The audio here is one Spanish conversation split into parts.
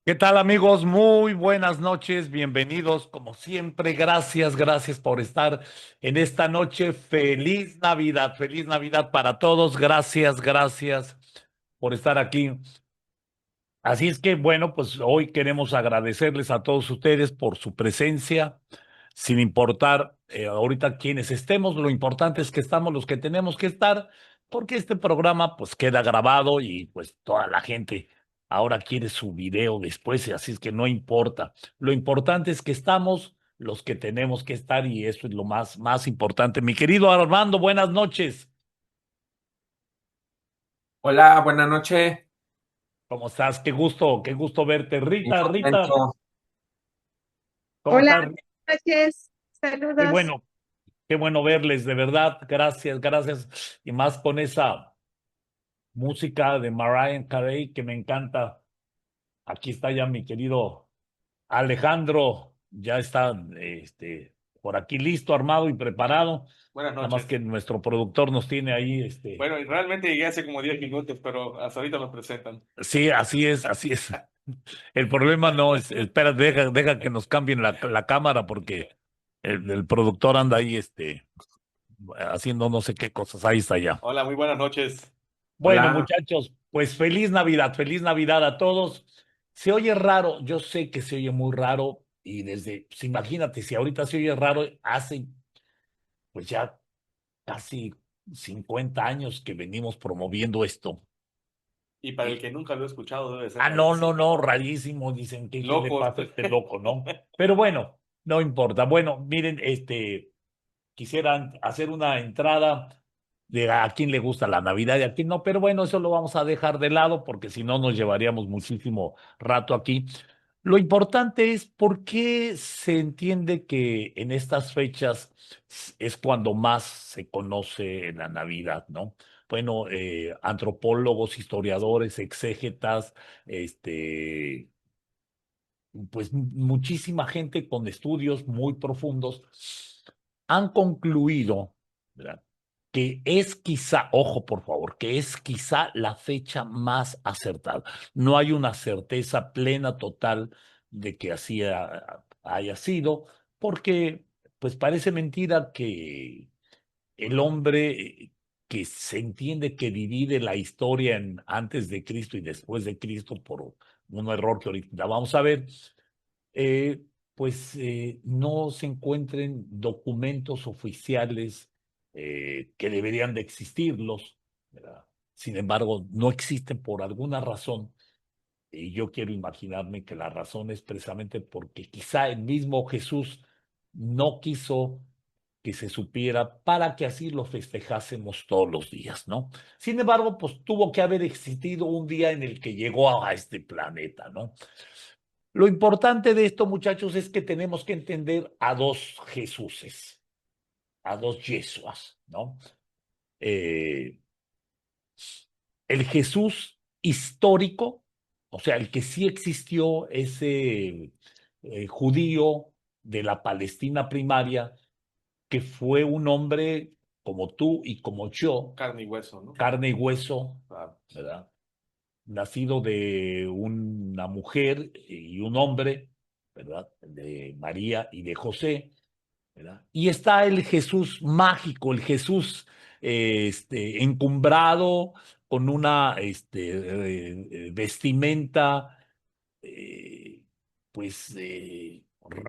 ¿Qué tal amigos? Muy buenas noches, bienvenidos como siempre. Gracias por estar en esta noche. Feliz Navidad para todos. Gracias por estar aquí. Así es que bueno, pues hoy queremos agradecerles a todos ustedes por su presencia, sin importar ahorita quiénes estemos. Lo importante es que estamos los que tenemos que estar, porque este programa pues queda grabado y pues toda la gente ahora quiere su video después, y así es que no importa. Lo importante es que estamos los que tenemos que estar, y eso es lo más importante. Mi querido Armando, buenas noches. Hola, buenas noches. ¿Cómo estás? Qué gusto verte. Bien Rita, contento. ¿cómo Hola, estás? buenas noches. Qué Saludos. bueno. Qué bueno verles, de verdad. Gracias. Y más con esa música de Mariah Carey que me encanta. Aquí está ya mi querido Alejandro. Ya está por aquí listo, armado y preparado. Buenas Nada más noches. que nuestro productor nos tiene ahí. Bueno, y realmente llegué hace como 10 minutos, pero hasta ahorita nos presentan. Sí, así es. El problema no es, espera, deja que nos cambien la cámara porque el productor anda ahí, haciendo no sé qué cosas. Ahí está ya. Hola, muy buenas noches. Bueno, Hola. muchachos, pues feliz Navidad a todos. Se oye raro, yo sé que se oye muy raro, y pues imagínate, si ahorita se oye raro, hace pues ya casi 50 años que venimos promoviendo esto. Y para el que nunca lo he escuchado, debe ser No, rarísimo. rarísimo, dicen, ¿qué le Locos. pasa a este loco, no? Pero bueno, no importa. Bueno, miren, quisieran hacer una entrada de a quién le gusta la Navidad y a quién no, pero bueno, eso lo vamos a dejar de lado porque si no nos llevaríamos muchísimo rato aquí. Lo importante es por qué se entiende que en estas fechas es cuando más se conoce la Navidad, ¿no? Bueno, antropólogos, historiadores, exégetas, este, pues muchísima gente con estudios muy profundos han concluido, ¿verdad?, que es quizá, ojo por favor, que es quizá la fecha más acertada. No hay una certeza plena, total, de que así haya sido, porque pues parece mentira que el hombre, que se entiende que divide la historia en antes de Cristo y después de Cristo por un error que ahorita vamos a ver, eh, no se encuentren documentos oficiales que deberían de existirlos, ¿verdad? Sin embargo, no existen por alguna razón, y yo quiero imaginarme que la razón es precisamente porque quizá el mismo Jesús no quiso que se supiera para que así lo festejásemos todos los días, ¿no? Sin embargo, pues tuvo que haber existido un día en el que llegó a este planeta, ¿no? Lo importante de esto, muchachos, es que tenemos que entender a dos Jesuses, a dos Yesuas, ¿no? Eh, el Jesús histórico, o sea, el que sí existió, ese judío de la Palestina primaria, que fue un hombre como tú y como yo, Carne y hueso, ¿no? carne y hueso, Claro. ¿verdad? Nacido de una mujer y un hombre, ¿verdad? De María y de José, ¿verdad? Y está el Jesús mágico, el Jesús encumbrado con una vestimenta, eh,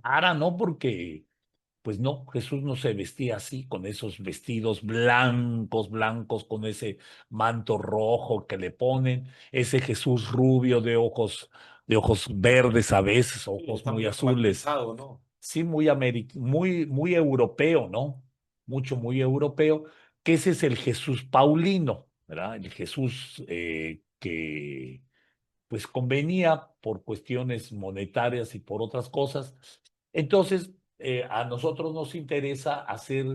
rara, ¿no? Porque pues no, Jesús no se vestía así, con esos vestidos blancos, con ese manto rojo que le ponen, ese Jesús rubio de ojos verdes a veces, Sí, ojos está muy muy azules. actualizado, ¿no? Sí, muy europeo, ¿no? Muy europeo, que ese es el Jesús Paulino, ¿verdad? El Jesús que pues convenía por cuestiones monetarias y por otras cosas. Entonces, a nosotros nos interesa hacer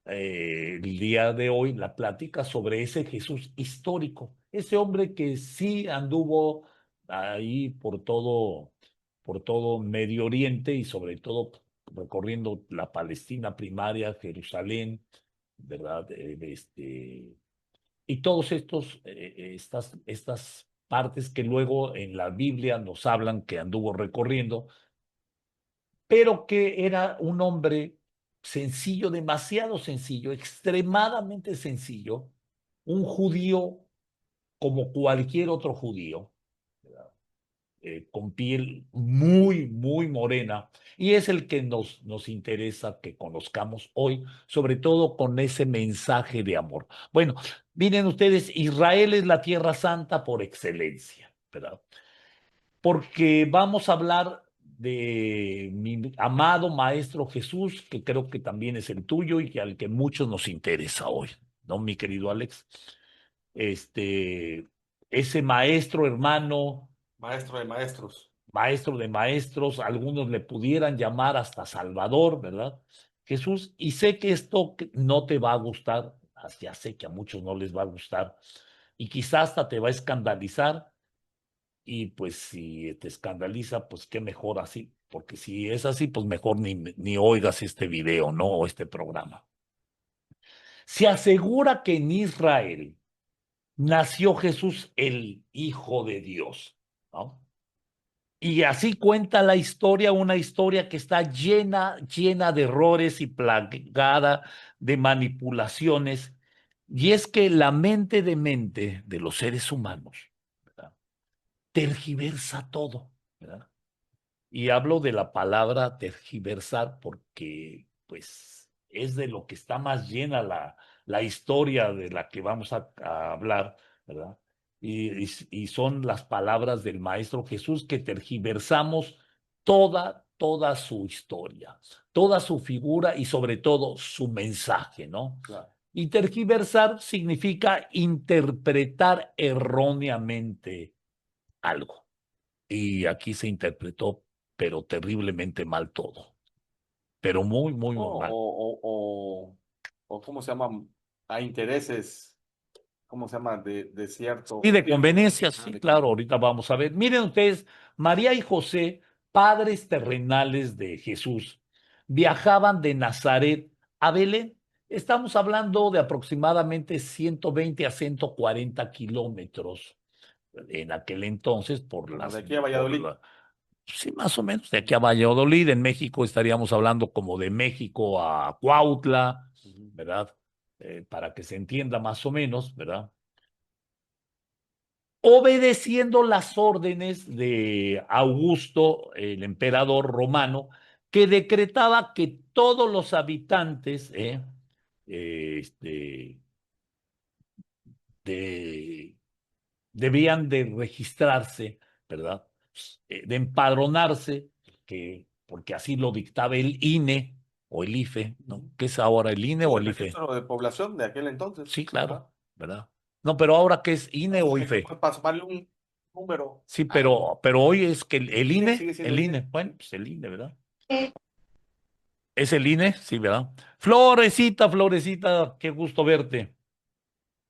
el día de hoy la plática sobre ese Jesús histórico, ese hombre que sí anduvo ahí por todo Medio Oriente y sobre todo recorriendo la Palestina primaria, Jerusalén, ¿verdad? Y todos estas partes que luego en la Biblia nos hablan que anduvo recorriendo, pero que era un hombre sencillo, demasiado sencillo, extremadamente sencillo, un judío como cualquier otro judío, con piel muy, muy morena, y es el que nos interesa que conozcamos hoy, sobre todo con ese mensaje de amor. Bueno, miren ustedes, Israel es la tierra santa por excelencia, ¿verdad? Porque vamos a hablar de mi amado Maestro Jesús, que creo que también es el tuyo y que al que muchos nos interesa hoy, ¿no, mi querido Alex? Este, ese maestro, hermano, Maestro de maestros. maestro de maestros, algunos le pudieran llamar hasta Salvador, ¿verdad? Jesús, y sé que esto no te va a gustar, ya sé que a muchos no les va a gustar, y quizás hasta te va a escandalizar, y pues si te escandaliza, pues qué mejor así, porque si es así, pues mejor ni oigas este video, ¿no? O este programa. Se asegura que en Israel nació Jesús, el Hijo de Dios, ¿no? Y así cuenta la historia, una historia que está llena de errores y plagada de manipulaciones. Y es que la mente de los seres humanos, ¿verdad?, tergiversa todo, ¿verdad? Y hablo de la palabra tergiversar porque, pues, es de lo que está más llena la historia de la que vamos a hablar, ¿verdad? Y son las palabras del Maestro Jesús que tergiversamos toda su historia, toda su figura y sobre todo su mensaje, ¿no? Claro. Y tergiversar significa interpretar erróneamente algo. Y aquí se interpretó, pero terriblemente mal todo, pero muy, muy, O, muy mal. o ¿cómo se llama? A intereses, ¿cómo se llama? De Y cierto de tiempo. conveniencia, Ah, sí, de claro, conveniencia. ahorita vamos a ver. Miren ustedes, María y José, padres terrenales de Jesús, viajaban de Nazaret a Belén. Estamos hablando de aproximadamente 120 a 140 kilómetros en aquel entonces Como de aquí a Valladolid. sí, más o menos, de aquí a Valladolid. En México estaríamos hablando como de México a Cuautla, Ujú. ¿verdad? Para que se entienda más o menos, ¿verdad? Obedeciendo las órdenes de Augusto, el emperador romano, que decretaba que todos los habitantes este, de, debían de registrarse, ¿verdad? De empadronarse, porque así lo dictaba el INE o el IFE, ¿no? ¿Qué es ahora, el INE Sí, o el el IFE? registro de población de aquel entonces. Sí, Ajá. claro, ¿verdad? No, pero ahora ¿qué es INE o Es que IFE? fue para sumarle un número Sí, al pero hoy es que el INE, INE, sigue siendo el el INE, INE. bueno, pues el INE, ¿verdad? Es el INE, sí, ¿verdad? Florecita, Florecita, qué gusto verte.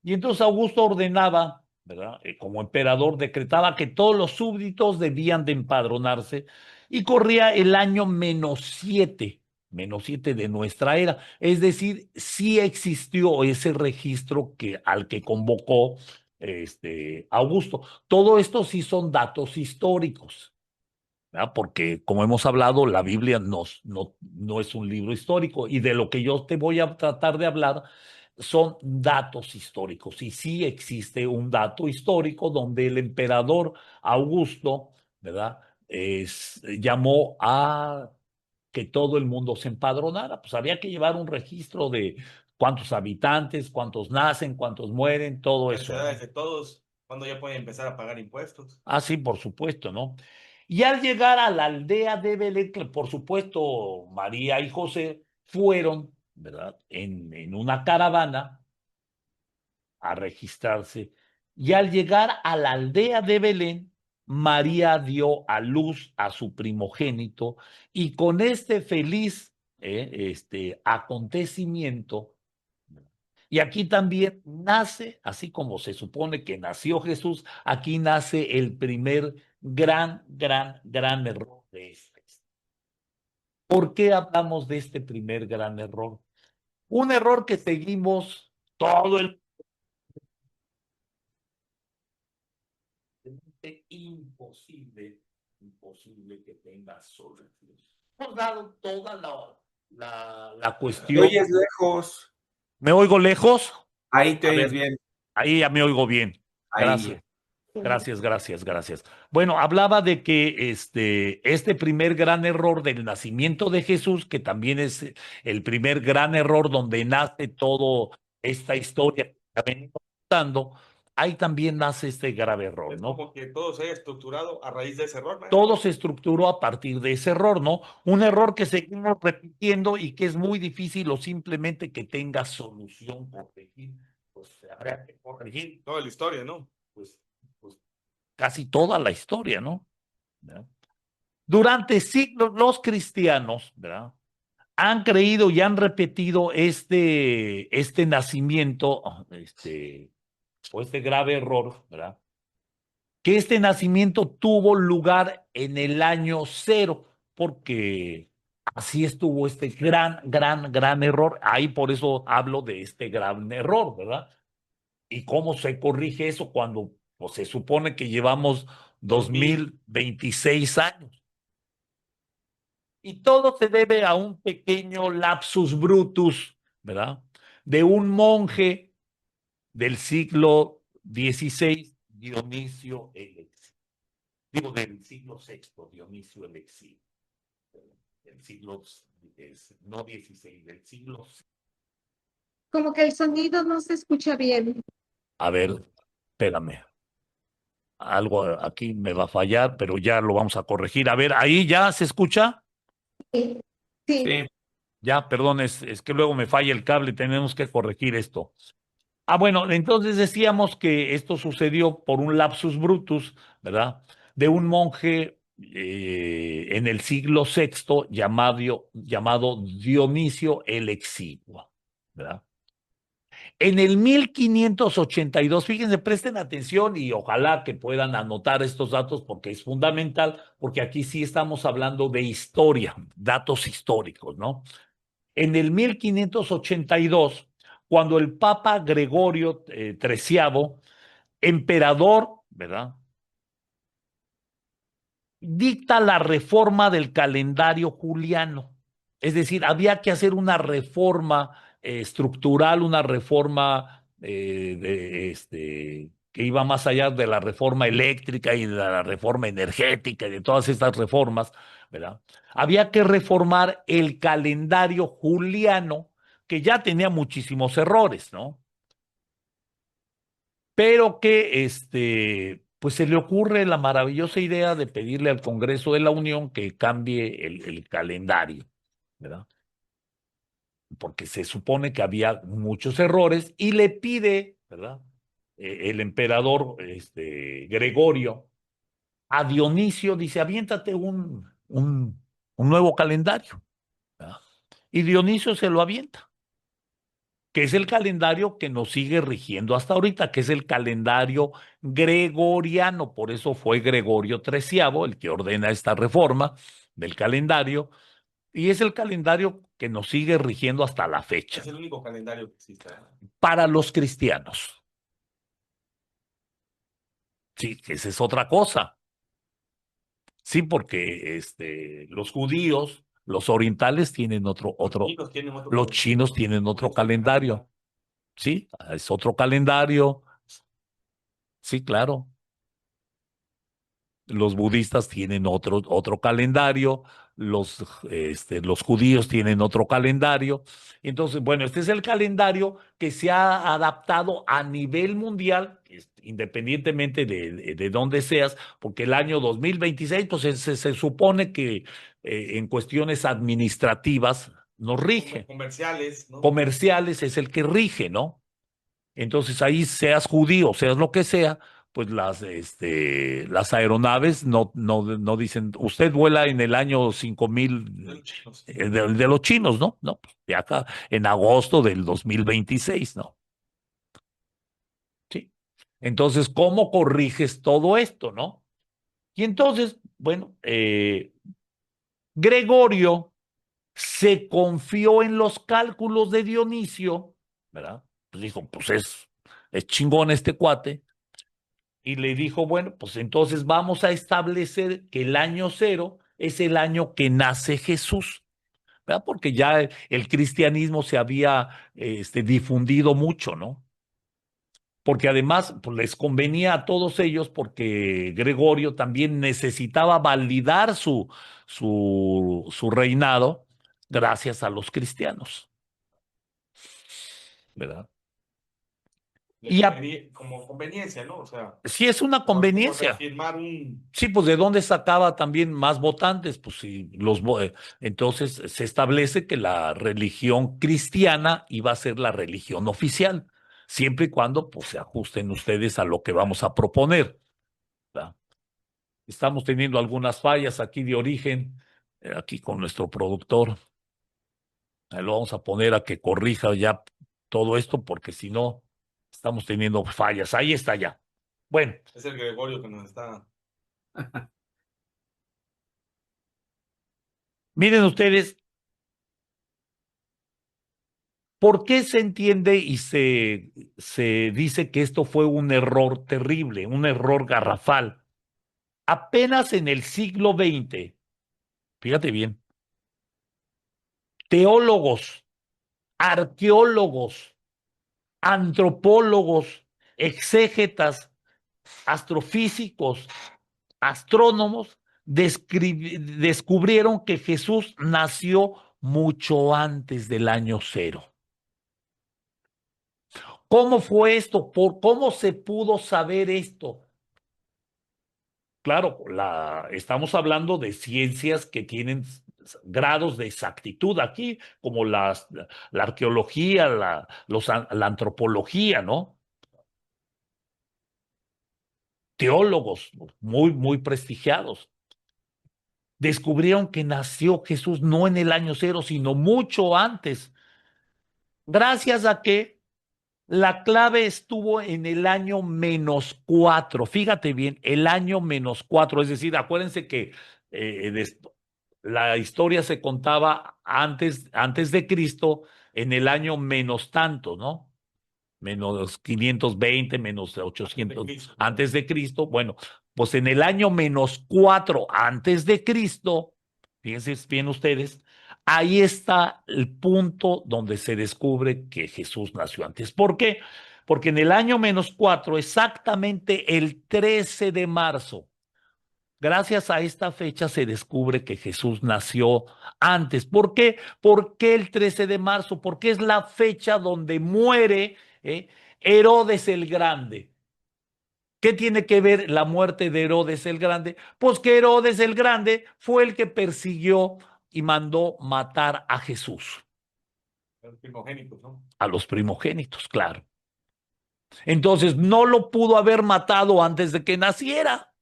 Y entonces Augusto ordenaba, ¿verdad? Como emperador, decretaba que todos los súbditos debían de empadronarse y corría el año menos siete de nuestra era. Es decir, sí existió ese registro al que convocó Augusto. Todo esto sí son datos históricos, ¿verdad? Porque como hemos hablado, la Biblia no es un libro histórico y de lo que yo te voy a tratar de hablar son datos históricos. Y sí existe un dato histórico donde el emperador Augusto, ¿verdad? Llamó a que todo el mundo se empadronara. Pues había que llevar un registro de cuántos habitantes, cuántos nacen, cuántos mueren, todo Las eso, edades ¿no? de todos, cuando ya pueden empezar a pagar impuestos. Ah, sí, por supuesto, ¿no? Y al llegar a la aldea de Belén, que por supuesto María y José fueron, ¿verdad? En una caravana a registrarse. Y al llegar a la aldea de Belén, María dio a luz a su primogénito y con este feliz acontecimiento, y aquí también nace, así como se supone que nació Jesús, aquí nace el primer gran error de este. ¿Por qué hablamos de este primer gran error? Un error que seguimos todo el imposible, imposible que tenga solución. Hemos dado toda la Te cuestión. oyes lejos. ¿Me oigo lejos? Ahí te A oyes ver, bien. ahí ya me oigo bien. Ahí. Gracias. Gracias, gracias, gracias. Bueno, hablaba de que este primer gran error del nacimiento de Jesús, que también es el primer gran error donde nace toda esta historia que venimos contando, ahí también nace este grave error, Es ¿no? como que todo se haya estructurado a raíz de ese error, Todo maestro. se estructuró a partir de ese error, ¿no? Un error que seguimos repitiendo y que es muy difícil o simplemente que tenga solución corregir, pues habrá que corregir, Toda la historia, ¿no? pues, pues casi toda la historia, ¿no? ¿Verdad? Durante siglos los cristianos, ¿verdad? Han creído y han repetido este nacimiento, o este grave error, ¿verdad? Que este nacimiento tuvo lugar en el año cero, porque así estuvo este gran error. Ahí por eso hablo de este gran error, ¿verdad? ¿Y cómo se corrige eso cuando pues, se supone que llevamos 2000. 2026 años? Y todo se debe a un pequeño lapsus brutus, ¿verdad? De un monje del siglo XVI, Dionisio el Exiguo. Digo, del siglo VI, Dionisio el Exiguo. Del siglo, no 16, del siglo. Como que el sonido no se escucha bien. A ver, espérame. Algo aquí me va a fallar, pero ya lo vamos a corregir. A ver, ahí ya se escucha. Sí, sí. Sí. Ya, perdón, es que luego me falla el cable, tenemos que corregir esto. Ah, bueno, entonces decíamos que esto sucedió por un lapsus brutus, ¿verdad? De un monje en el siglo sexto llamado Dionisio el Exiguo, ¿verdad? En el 1582, fíjense, presten atención y ojalá que puedan anotar estos datos porque es fundamental, porque aquí sí estamos hablando de historia, datos históricos, ¿no? En el 1582, cuando el Papa Gregorio XIII, emperador, ¿verdad? Dicta la reforma del calendario juliano. Es decir, había que hacer una reforma estructural, una reforma que iba más allá de la reforma eléctrica y de la reforma energética y de todas estas reformas, ¿verdad? Había que reformar el calendario juliano, que ya tenía muchísimos errores, ¿no? Pero que pues se le ocurre la maravillosa idea de pedirle al Congreso de la Unión que cambie el calendario, ¿verdad? Porque se supone que había muchos errores y le pide, ¿verdad? El emperador Gregorio a Dionisio, dice, aviéntate un nuevo calendario, ¿verdad? Y Dionisio se lo avienta, que es el calendario que nos sigue rigiendo hasta ahorita, que es el calendario gregoriano. Por eso fue Gregorio XIII el que ordena esta reforma del calendario, y es el calendario que nos sigue rigiendo hasta la fecha, Es el único calendario que existe, ¿eh? para los cristianos. Sí, esa es otra cosa. Sí, porque los judíos, los orientales tienen Chinos tienen otro los calendario. chinos tienen otro Es otra calendario. Sí, es otro calendario. Sí, claro. Los budistas tienen otro calendario, los judíos tienen otro calendario. Entonces, bueno, este es el calendario que se ha adaptado a nivel mundial, independientemente de dónde seas, porque el año 2026, pues se supone que en cuestiones administrativas nos rige. Comerciales, ¿no? Comerciales es el que rige, ¿no? Entonces ahí seas judío, seas lo que sea, pues las aeronaves no dicen, usted vuela en el año 5000 Chinos. de los chinos, ¿no? No, pues de acá en agosto del 2026, ¿no? Sí. Entonces, ¿cómo corriges todo esto, no? Y entonces, bueno, Gregorio se confió en los cálculos de Dionisio, ¿verdad? Pues dijo, pues es chingón este cuate, y le dijo, bueno, pues entonces vamos a establecer que el año cero es el año que nace Jesús, ¿verdad? Porque ya el cristianismo se había difundido mucho, ¿no? Porque además pues, les convenía a todos ellos porque Gregorio también necesitaba validar su reinado gracias a los cristianos, ¿verdad? Y como conveniencia, ¿no? O sea, sí es una como conveniencia. reafirmar un... Sí, pues ¿de dónde sacaba también más votantes? Pues sí, entonces se establece que la religión cristiana iba a ser la religión oficial, siempre y cuando pues se ajusten ustedes a lo que vamos a proponer, ¿verdad? Estamos teniendo algunas fallas aquí de origen, aquí con nuestro productor. Ahí lo vamos a poner a que corrija ya todo esto, porque si no, estamos teniendo fallas. Ahí está ya. Bueno, Es el Gregorio que nos está... miren ustedes, ¿por qué se entiende y se dice que esto fue un error terrible, un error garrafal? Apenas en el siglo XX, fíjate bien, teólogos, arqueólogos, antropólogos, exégetas, astrofísicos, astrónomos, descubrieron que Jesús nació mucho antes del año cero. ¿Cómo fue esto? ¿Cómo se pudo saber esto? Claro, estamos hablando de ciencias que tienen grados de exactitud aquí, como la arqueología, la antropología, ¿no? Teólogos muy, muy prestigiados. Descubrieron que nació Jesús no en el año cero, sino mucho antes. Gracias a que la clave estuvo en el año -4. Fíjate bien, el año -4. Es decir, acuérdense que eh, la historia se contaba antes de Cristo en el año menos tanto, ¿no? Menos 520, menos 800 antes de Cristo. Bueno, pues en el año -4 antes de Cristo, fíjense bien ustedes, ahí está el punto donde se descubre que Jesús nació antes. ¿Por qué? Porque en el año -4, exactamente el 13 de marzo, gracias a esta fecha se descubre que Jesús nació antes. ¿Por qué? ¿Por qué el 13 de marzo? Porque es la fecha donde muere Herodes el Grande. ¿Qué tiene que ver la muerte de Herodes el Grande? Pues que Herodes el Grande fue el que persiguió y mandó matar a Jesús. Los primogénitos, ¿no? A los primogénitos, claro. Entonces no lo pudo haber matado antes de que naciera.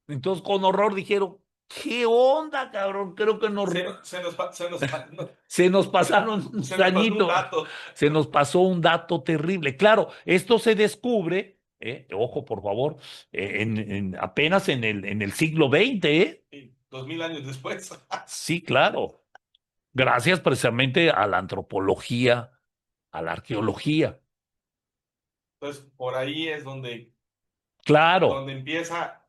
Entonces con horror dijeron, ¿qué onda, cabrón? Creo que se nos pasaron un añito. Se nos pasó un dato terrible. Claro, esto se descubre, ojo por favor, apenas en el siglo XX, ¿eh? Sí, 2000 años después. Sí, claro. Gracias precisamente a la antropología, a la arqueología. Entonces, por ahí es donde Claro, empieza,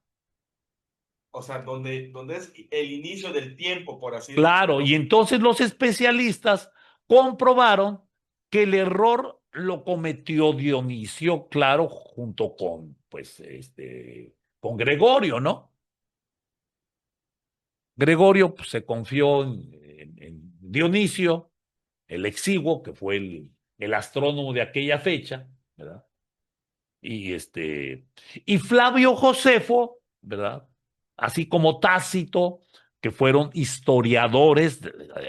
o sea, donde es el inicio del tiempo, por así claro. decirlo. Y entonces los especialistas comprobaron que el error lo cometió Dionisio, claro, junto con, pues, con Gregorio, ¿no? Gregorio pues, se confió en Dionisio, el exiguo, que fue el astrónomo de aquella fecha, ¿verdad? Y Flavio Josefo, ¿verdad? Así como Tácito, que fueron historiadores,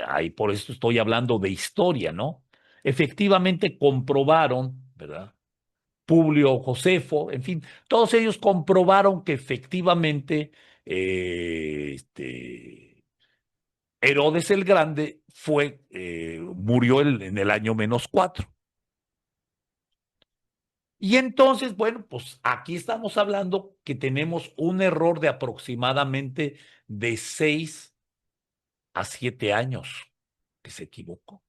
ahí por eso estoy hablando de historia, ¿no? Efectivamente comprobaron, ¿verdad? Publio Josefo, en fin, todos ellos comprobaron que efectivamente Herodes el Grande murió en el año -4. Y entonces, bueno, pues aquí estamos hablando que tenemos un error de aproximadamente de 6 a 7 años que se equivocó.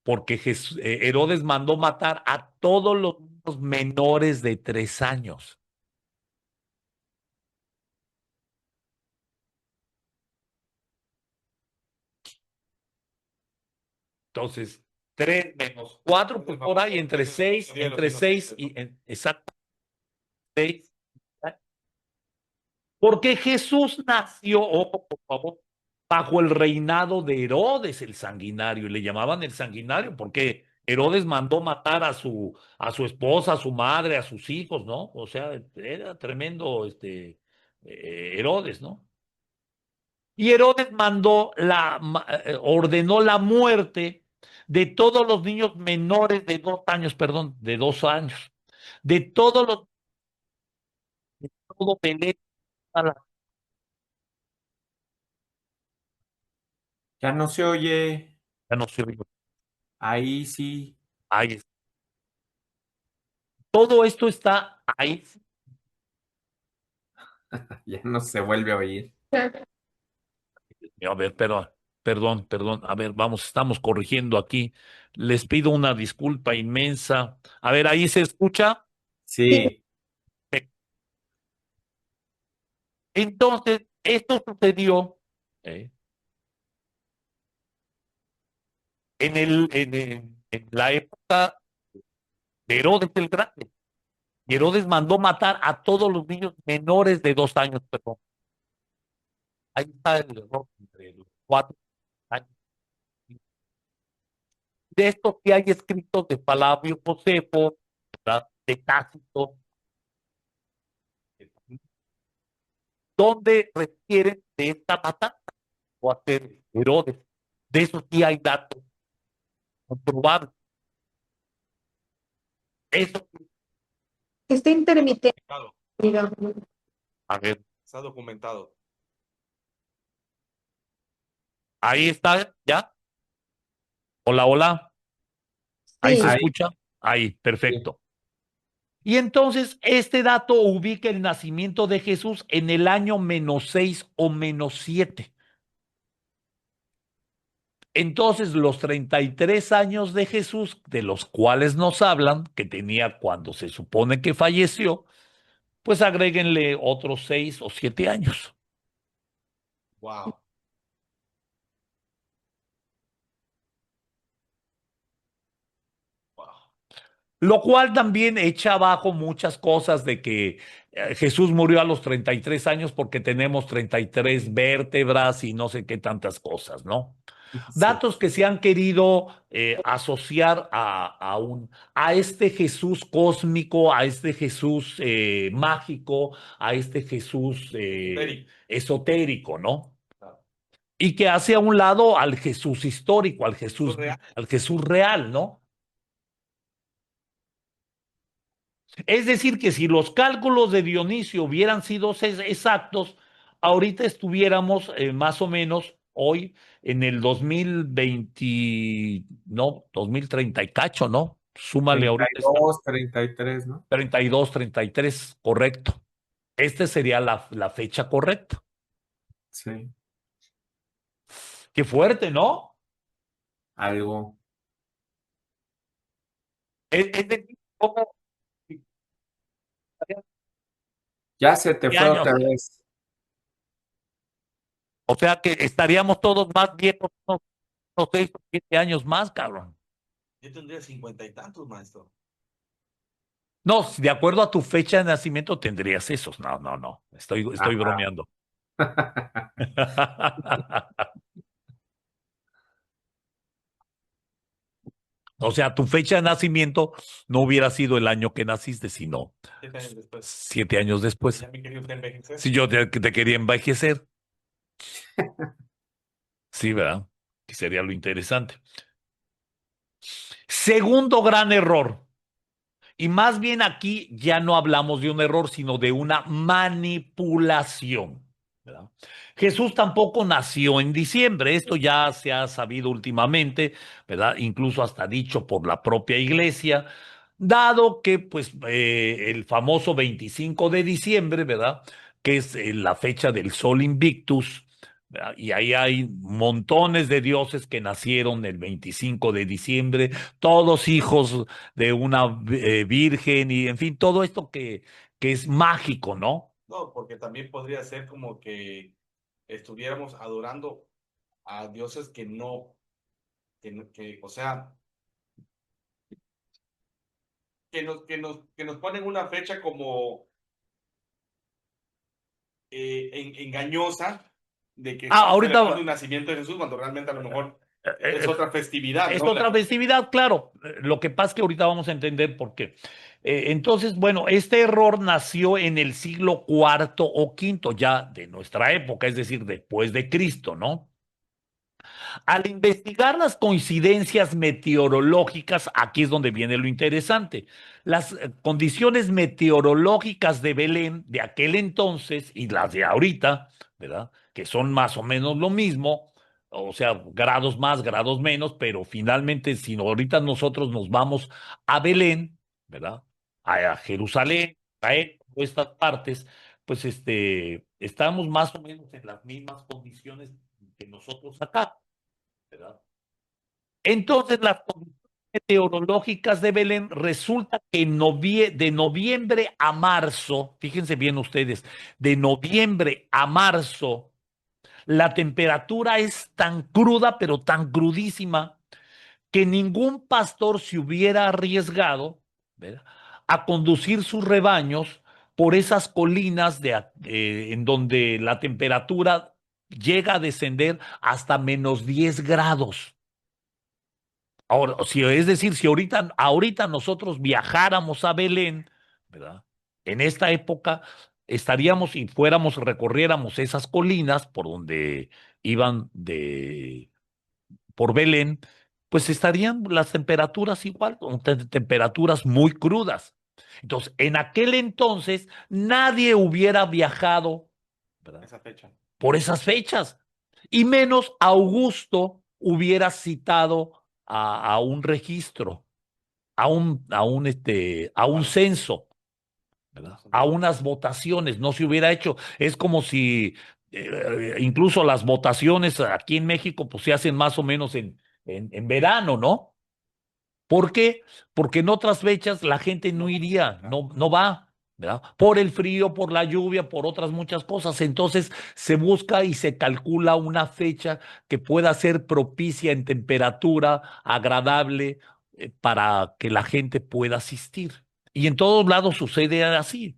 porque Herodes mandó matar a todos los niños menores de 3 años. Entonces, 3 menos 4, pues por ahí, entre 6, entre 6 y, exacto, 6. Porque Jesús nació, ojo, por favor, bajo el reinado de Herodes el sanguinario, y le llamaban el sanguinario porque Herodes mandó matar a su esposa, a su madre, a sus hijos, ¿no? O sea, era tremendo Herodes, ¿no? Y Herodes ordenó la muerte de todos los niños menores de 2 años, perdón, de 2 años, de todos los, de todo Belén, Ya no se oye. ya no sé, Ahí sí. ahí, todo esto está ahí. Ya no se vuelve a oír. A ver, pero, perdón, a ver, vamos, estamos corrigiendo aquí. Les pido una disculpa inmensa. A ver, ahí se escucha. Sí, Sí. Entonces, esto sucedió eh, en la época de Herodes el Grande. Y Herodes mandó matar a todos los niños menores de 2 años, perdón. Ahí está el error entre los 4 años. De esto que hay escritos de Flavio Josefo, ¿verdad? De Tácito, donde refieren de esta matanza o hacer Herodes. De eso sí hay datos comprobables. Eso, está intermitente. Claro, Digamos. a ver, está documentado. ahí está, ¿ya? Hola, hola. Ahí se Sí, Ahí escucha. Ahí, sí. perfecto. Y entonces este dato ubica el nacimiento de Jesús en el año -6 o -7. Entonces los 33 años de Jesús, de los cuales nos hablan, que tenía cuando se supone que falleció, pues agréguenle otros 6 o 7 años. Wow. Wow. Lo cual también echa abajo muchas cosas de que Jesús murió a los 33 años porque tenemos 33 vértebras y no sé qué tantas cosas, ¿no? Sí. Datos que se han querido asociar a este Jesús cósmico, a este Jesús mágico, a este Jesús Esotérico. esotérico, ¿no? Claro. Y que hace a un lado al Jesús histórico, Jesús real. al Jesús real, ¿no? Es decir, que si los cálculos de Dionisio hubieran sido exactos, ahorita estuviéramos más o menos hoy en el 2020, no, 2030 y cacho, ¿no? Súmale treinta ahorita y está dos 33, ¿no? 32, 33, correcto. Esta sería la fecha correcta. Sí. Qué fuerte, ¿no? Algo. Es decir, ¿cómo? Ya se te fue Años. otra vez. O sea que estaríamos todos más viejos, unos 6 o 7 años más, cabrón. Yo tendría 50 y tantos, maestro. No, de acuerdo a tu fecha de nacimiento tendrías esos. No, no, no. Estoy Ajá. bromeando. O sea, tu fecha de nacimiento no hubiera sido el año que naciste, sino 7 años después. 7 años después. Ya me quería usted envejecer. Si yo te quería envejecer, sí, ¿verdad? Que sería lo interesante. Segundo gran error. Y más bien aquí ya no hablamos de un error, sino de una manipulación, ¿verdad? Jesús tampoco nació en diciembre, esto ya se ha sabido últimamente, ¿verdad? Incluso hasta dicho por la propia iglesia, dado que pues el famoso 25 de diciembre, ¿verdad? Que es la fecha del Sol Invictus, ¿verdad? Y ahí hay montones de dioses que nacieron el 25 de diciembre, todos hijos de una virgen y en fin, todo esto que es mágico, ¿no? No, porque también podría ser como que estuviéramos adorando a dioses que no, o sea, que nos ponen una fecha como engañosa de que Ah, estamos celebrando ahorita el nacimiento de Jesús cuando realmente a lo mejor es eh, otra festividad, es ¿no? otra festividad, claro. Lo que pasa es que ahorita vamos a entender por qué. Entonces, bueno, este error nació en el siglo cuarto o quinto ya de nuestra época, es decir, después de Cristo, ¿no? Al investigar las coincidencias meteorológicas, aquí es donde viene lo interesante. Las condiciones meteorológicas de Belén de aquel entonces y las de ahorita, ¿verdad? Que son más o menos lo mismo, o sea, grados más, grados menos, pero finalmente, si ahorita nosotros nos vamos a Belén, ¿verdad? A Jerusalén, a estas partes, pues estamos más o menos en las mismas condiciones que nosotros acá. ¿Verdad? Entonces, las condiciones meteorológicas de Belén resulta que de noviembre a marzo, fíjense bien ustedes, de noviembre a marzo, la temperatura es tan cruda, pero tan crudísima, que ningún pastor se hubiera arriesgado, ¿verdad?, a conducir sus rebaños por esas colinas en donde la temperatura llega a descender hasta -10 grados. Ahora, es decir, si ahorita nosotros viajáramos a Belén, ¿verdad? En esta época estaríamos y recorriéramos esas colinas por donde iban por Belén, pues estarían las temperaturas igual, con temperaturas muy crudas. Entonces, en aquel entonces nadie hubiera viajado, ¿verdad?, Esa fecha. por esas fechas. Y menos Augusto hubiera citado a un registro, a un censo, ¿verdad?, a unas votaciones. No se hubiera hecho. Es como si incluso las votaciones aquí en México pues se hacen más o menos en verano, ¿no? ¿Por qué? Porque en otras fechas la gente no iría, no va, ¿verdad? Por el frío, por la lluvia, por otras muchas cosas. Entonces se busca y se calcula una fecha que pueda ser propicia en temperatura, agradable, para que la gente pueda asistir. Y en todos lados sucede así.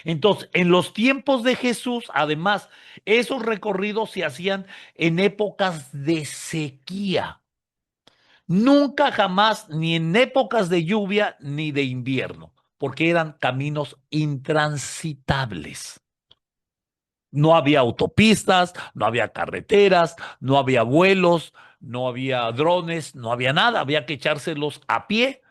Entonces, en los tiempos de Jesús, además, esos recorridos se hacían en épocas de sequía. Nunca jamás, ni en épocas de lluvia ni de invierno, porque eran caminos intransitables. No había autopistas, no había carreteras, no había vuelos, no había drones, no había nada, había que echárselos a pie.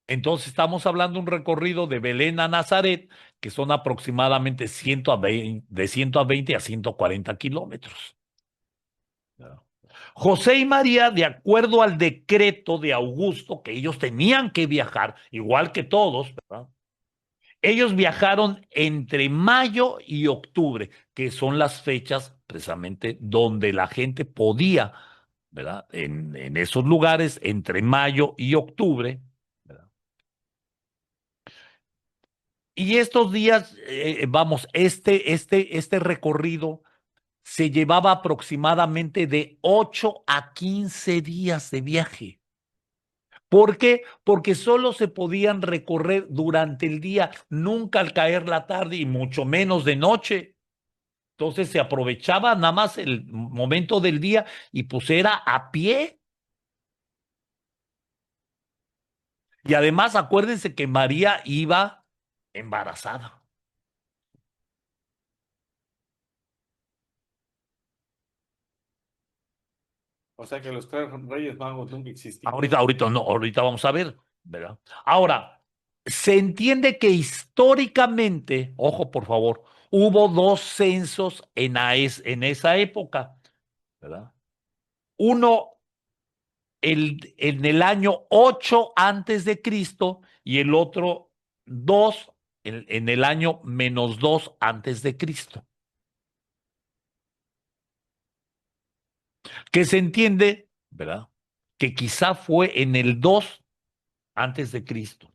Entonces estamos hablando de un recorrido de Belén a Nazaret, que son aproximadamente 120, de 120 a 140 kilómetros. José y María, de acuerdo al decreto de Augusto, que ellos tenían que viajar, igual que todos, ¿verdad? Ellos viajaron entre mayo y octubre, que son las fechas precisamente donde la gente podía, ¿verdad? En esos lugares, entre mayo y octubre, ¿verdad? Y estos días, vamos, este recorrido se llevaba aproximadamente de 8 a 15 días de viaje. ¿Por qué? Porque solo se podían recorrer durante el día, nunca al caer la tarde y mucho menos de noche. Entonces se aprovechaba nada más el momento del día y pues era a pie. Y además acuérdense que María iba embarazada. O sea que los tres reyes magos nunca existieron. Ahorita no, ahorita vamos a ver, ¿verdad? Ahora, se entiende que históricamente, ojo por favor, hubo dos censos en esa época, ¿verdad? Uno en el año 8 antes de Cristo y el otro 2 en el año -2 antes de Cristo. Que se entiende, ¿verdad? Que quizá fue en el 2 antes de Cristo,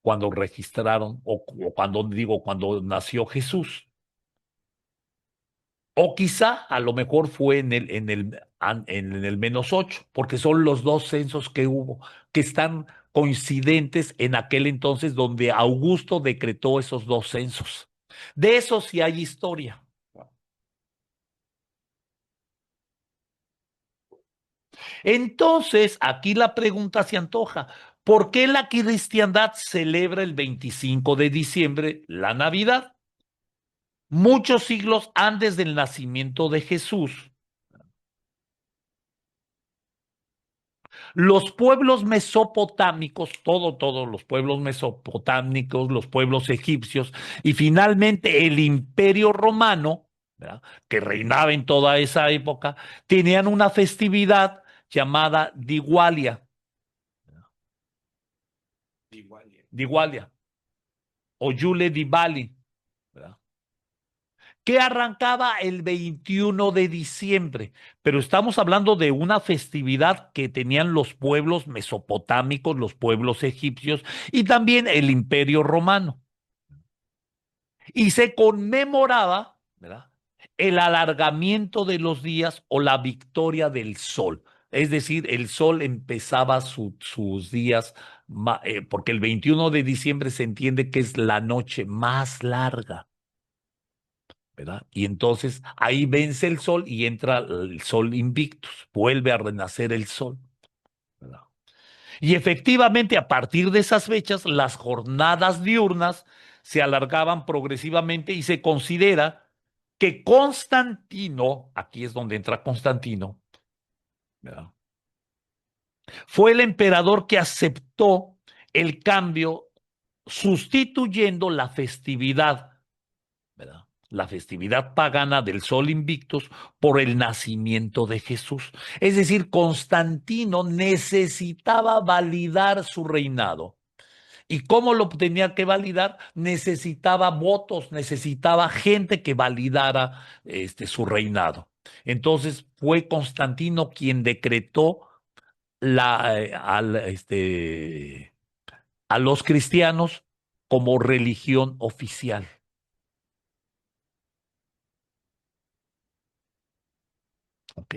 cuando registraron, o cuando digo, cuando nació Jesús. O quizá a lo mejor fue en el -8, porque son los dos censos que hubo, que están coincidentes en aquel entonces donde Augusto decretó esos dos censos. De eso sí hay historia. Entonces, aquí la pregunta se antoja. ¿Por qué la cristiandad celebra el 25 de diciembre la Navidad? Muchos siglos antes del nacimiento de Jesús, los pueblos mesopotámicos, todos los pueblos mesopotámicos, los pueblos egipcios y finalmente el Imperio Romano, ¿verdad?, que reinaba en toda esa época, tenían una festividad llamada Diwalia, Igual. Diwalia o Yule Diwali, ¿verdad?, que arrancaba el 21 de diciembre, pero estamos hablando de una festividad que tenían los pueblos mesopotámicos, los pueblos egipcios y también el Imperio Romano. Y se conmemoraba, ¿verdad?, el alargamiento de los días o la victoria del sol. Es decir, el sol empezaba sus días, porque el 21 de diciembre se entiende que es la noche más larga, ¿verdad? Y entonces ahí vence el sol y entra el sol invictus, vuelve a renacer el sol, ¿verdad? Y efectivamente, a partir de esas fechas, las jornadas diurnas se alargaban progresivamente y se considera que Constantino, aquí es donde entra Constantino, ¿verdad?, fue el emperador que aceptó el cambio sustituyendo la festividad, ¿verdad?, la festividad pagana del Sol Invictus por el nacimiento de Jesús. Es decir, Constantino necesitaba validar su reinado. ¿Y cómo lo tenía que validar? Necesitaba votos, necesitaba gente que validara su reinado. Entonces fue Constantino quien decretó a los cristianos como religión oficial. ¿Ok?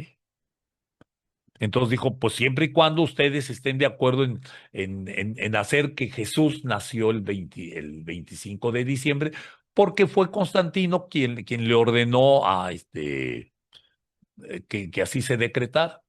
Entonces dijo, pues siempre y cuando ustedes estén de acuerdo en hacer que Jesús nació el 25 de diciembre, porque fue Constantino quien le ordenó a que así se decretara.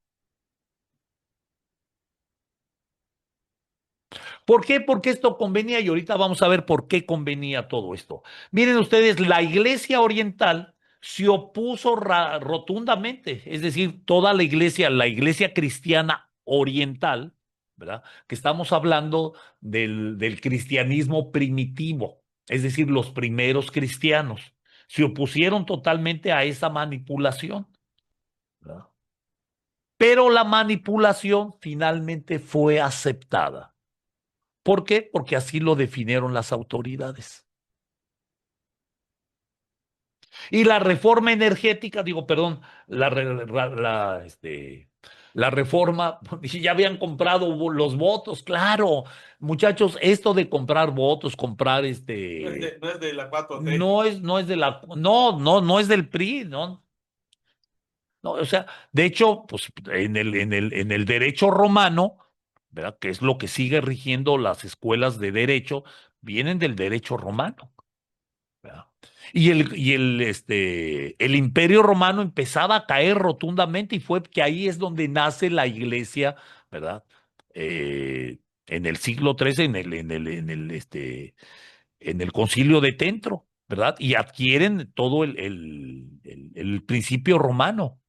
¿Por qué? Porque esto convenía y ahorita vamos a ver por qué convenía todo esto. Miren ustedes, la Iglesia Oriental se opuso rotundamente, es decir, toda la iglesia cristiana oriental, ¿verdad?, que estamos hablando del cristianismo primitivo, es decir, los primeros cristianos, se opusieron totalmente a esa manipulación, ¿verdad? Pero la manipulación finalmente fue aceptada. ¿Por qué? Porque así lo definieron las autoridades. Y la reforma energética, digo, perdón, la reforma, ya habían comprado los votos, claro, muchachos, esto de comprar votos, comprar No es de la 4T. no es del PRI, no, no, o sea, de hecho, pues en el derecho romano, ¿verdad?, que es lo que sigue rigiendo las escuelas de derecho, vienen del derecho romano, ¿verdad? El Imperio Romano empezaba a caer rotundamente y fue que ahí es donde nace la iglesia, ¿verdad? En el siglo XIII, en el Concilio de Trento, ¿verdad? Y adquieren todo el principio romano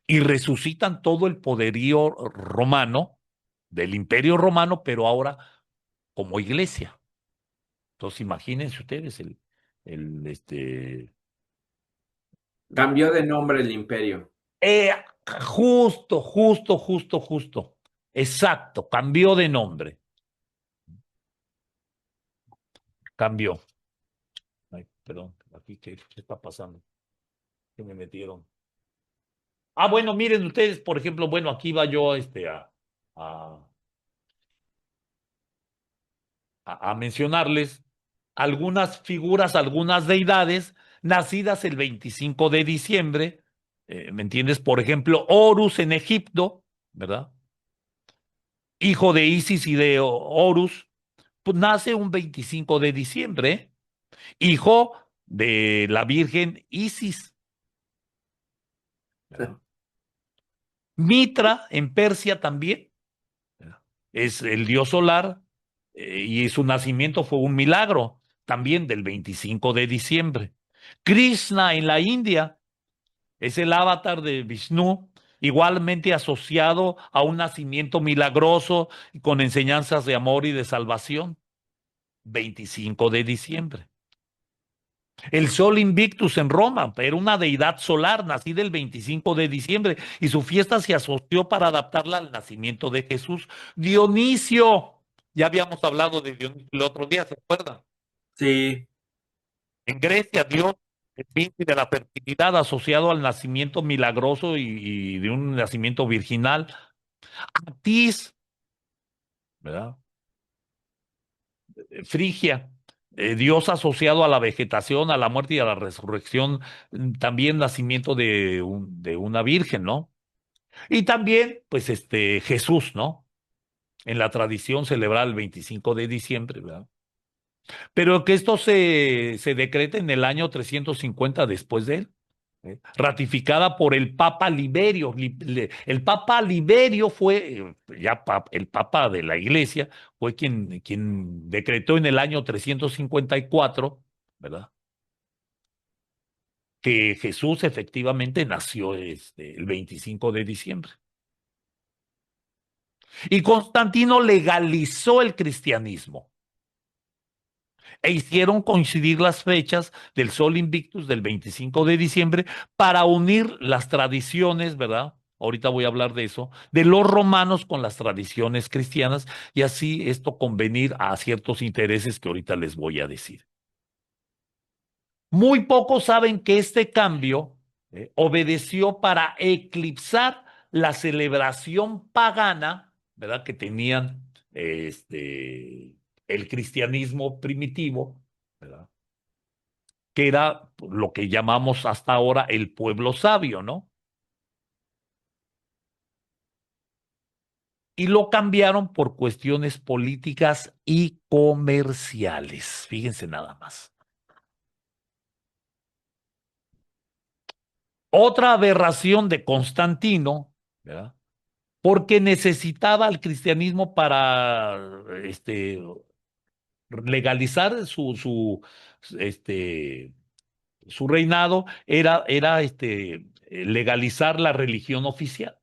y resucitan todo el poderío romano del Imperio Romano, pero ahora como iglesia. Entonces, imagínense ustedes el Cambió de nombre el imperio. Justo. Exacto, cambió de nombre. Cambió. Ay, perdón, aquí qué está pasando. ¿Qué me metieron? Ah, bueno, miren ustedes, por ejemplo, bueno, aquí va yo a, a mencionarles algunas figuras, algunas deidades nacidas el 25 de diciembre. ¿Me entiendes? Por ejemplo, Horus en Egipto, ¿verdad? Hijo de Isis y de Horus, pues nace un 25 de diciembre, ¿eh? Hijo de la Virgen Isis, ¿verdad? Mitra en Persia también, ¿verdad? Es el dios solar, y su nacimiento fue un milagro, también del 25 de diciembre. Krishna en la India es el avatar de Vishnu, igualmente asociado a un nacimiento milagroso con enseñanzas de amor y de salvación, 25 de diciembre. El Sol Invictus en Roma era una deidad solar nacida el 25 de diciembre y su fiesta se asoció para adaptarla al nacimiento de Jesús. Dionisio, ya habíamos hablado de Dionisio el otro día, ¿se acuerdan? Sí, En Grecia, Dios, el príncipe de la fertilidad asociado al nacimiento milagroso y de un nacimiento virginal. Atis, ¿verdad? Frigia, Dios asociado a la vegetación, a la muerte y a la resurrección, también nacimiento de una virgen, ¿no? Y también, pues, Jesús, ¿no? En la tradición celebrar el 25 de diciembre, ¿verdad? Pero que esto se decreta en el año 350 después de él, ratificada por el Papa Liberio. El Papa Liberio fue, el Papa de la Iglesia, fue quien decretó en el año 354, ¿verdad? Que Jesús efectivamente nació el 25 de diciembre. Y Constantino legalizó el cristianismo e hicieron coincidir las fechas del Sol Invictus del 25 de diciembre para unir las tradiciones, ¿verdad? Ahorita voy a hablar de eso, de los romanos con las tradiciones cristianas y así esto convenir a ciertos intereses que ahorita les voy a decir. Muy pocos saben que este cambio obedeció para eclipsar la celebración pagana, ¿verdad? Que tenían el cristianismo primitivo, ¿verdad? Que era lo que llamamos hasta ahora el pueblo sabio, ¿no? Y lo cambiaron por cuestiones políticas y comerciales. Fíjense nada más. Otra aberración de Constantino, ¿verdad? Porque necesitaba al cristianismo para legalizar su reinado, era legalizar la religión oficial.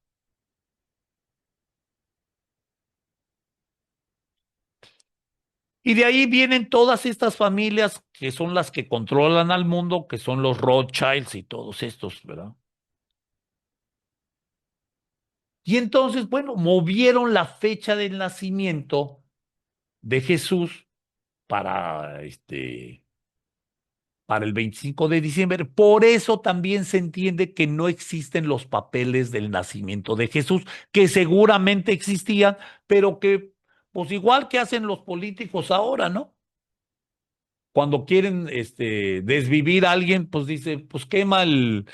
Y de ahí vienen todas estas familias que son las que controlan al mundo, que son los Rothschilds y todos estos, ¿verdad? Y entonces, bueno, movieron la fecha del nacimiento de Jesús para para el 25 de diciembre. Por eso también se entiende que no existen los papeles del nacimiento de Jesús, que seguramente existían, pero que, pues igual que hacen los políticos ahora, ¿no? Cuando quieren desvivir a alguien, pues dice, pues quema el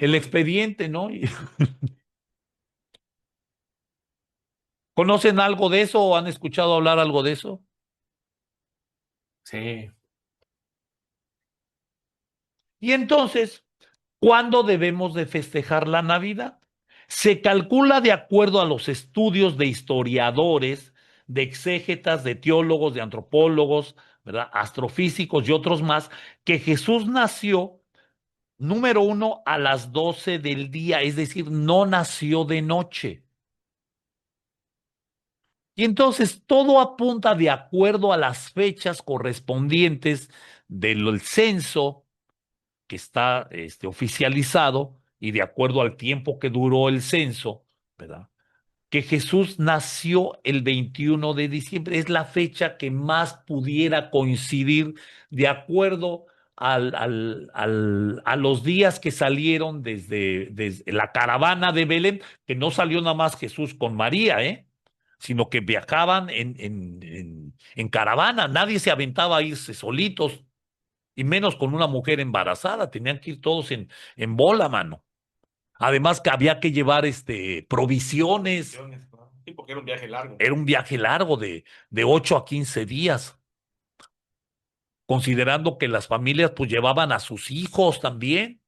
expediente, ¿no? ¿Conocen algo de eso o han escuchado hablar algo de eso? sí. Y entonces, ¿cuándo debemos de festejar la Navidad? Se calcula de acuerdo a los estudios de historiadores, de exégetas, de teólogos, de antropólogos, ¿verdad? Astrofísicos y otros más, que Jesús nació, número uno, a las 12 del día, es decir, no nació de noche. Y entonces todo apunta de acuerdo a las fechas correspondientes del censo que está oficializado, y de acuerdo al tiempo que duró el censo, ¿verdad? Que Jesús nació el 21 de diciembre. Es la fecha que más pudiera coincidir de acuerdo a los días que salieron desde la caravana de Belén, que no salió nada más Jesús con María, sino que viajaban en caravana. Nadie se aventaba a irse solitos, y menos con una mujer embarazada. Tenían que ir todos en bola, mano. Además que había que llevar provisiones. Sí, porque era un viaje largo. Era un viaje largo de 8 a 15 días, considerando que las familias pues llevaban a sus hijos también.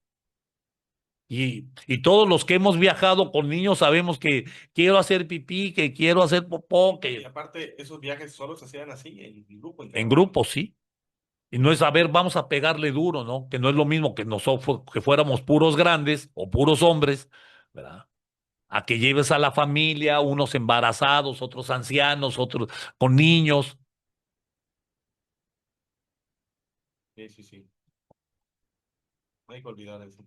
Y todos los que hemos viajado con niños sabemos que quiero hacer pipí, que quiero hacer popó, Y que aparte, esos viajes solo se hacían así, en grupo. en grupo, sí. Y no es, a ver, vamos a pegarle duro, ¿no? Que no es lo mismo que nosotros, que fuéramos puros grandes o puros hombres, ¿verdad? A que lleves a la familia, unos embarazados, otros ancianos, otros con niños. Sí, sí, sí. No hay que olvidar eso.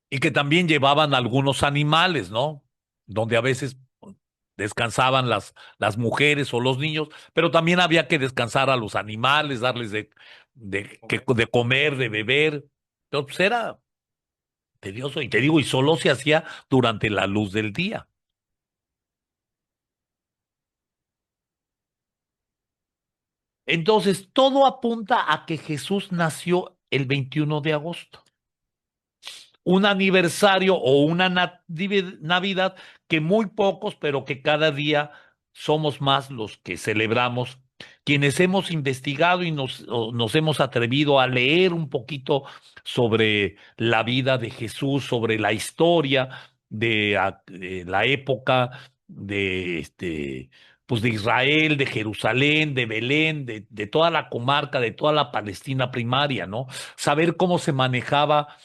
Y que también llevaban algunos animales, ¿no? Donde a veces descansaban las mujeres o los niños, pero también había que descansar a los animales, darles de comer, de beber. Entonces era tedioso, y te digo, y solo se hacía durante la luz del día. Entonces, todo apunta a que Jesús nació el 21 de agosto. Un aniversario o una Navidad que muy pocos, pero que cada día somos más los que celebramos, quienes hemos investigado y nos hemos atrevido a leer un poquito sobre la vida de Jesús, sobre la historia de la época pues de Israel, de Jerusalén, de Belén, de toda la comarca, de toda la Palestina primaria, ¿no? Saber cómo se manejaba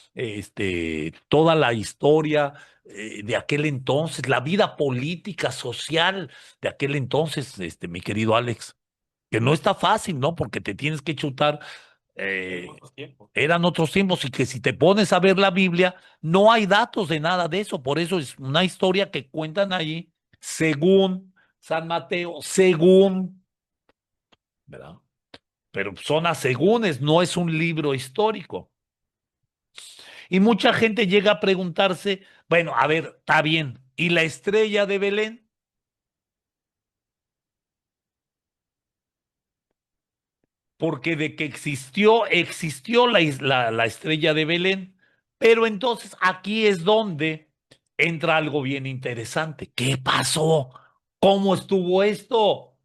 toda la historia de aquel entonces, la vida política, social de aquel entonces, mi querido Alex, que no está fácil, ¿no? Porque te tienes que chutar, En eh, otros tiempos. eran otros tiempos, y que si te pones a ver la Biblia, no hay datos de nada de eso. Por eso es una historia que cuentan ahí según San Mateo, según, ¿verdad? Pero son asegúnes, no es un libro histórico. Y mucha gente llega a preguntarse, bueno, a ver, está bien, ¿y la estrella de Belén? Porque de que existió la estrella de Belén, pero entonces aquí es donde entra algo bien interesante. ¿Qué pasó? ¿Cómo estuvo esto?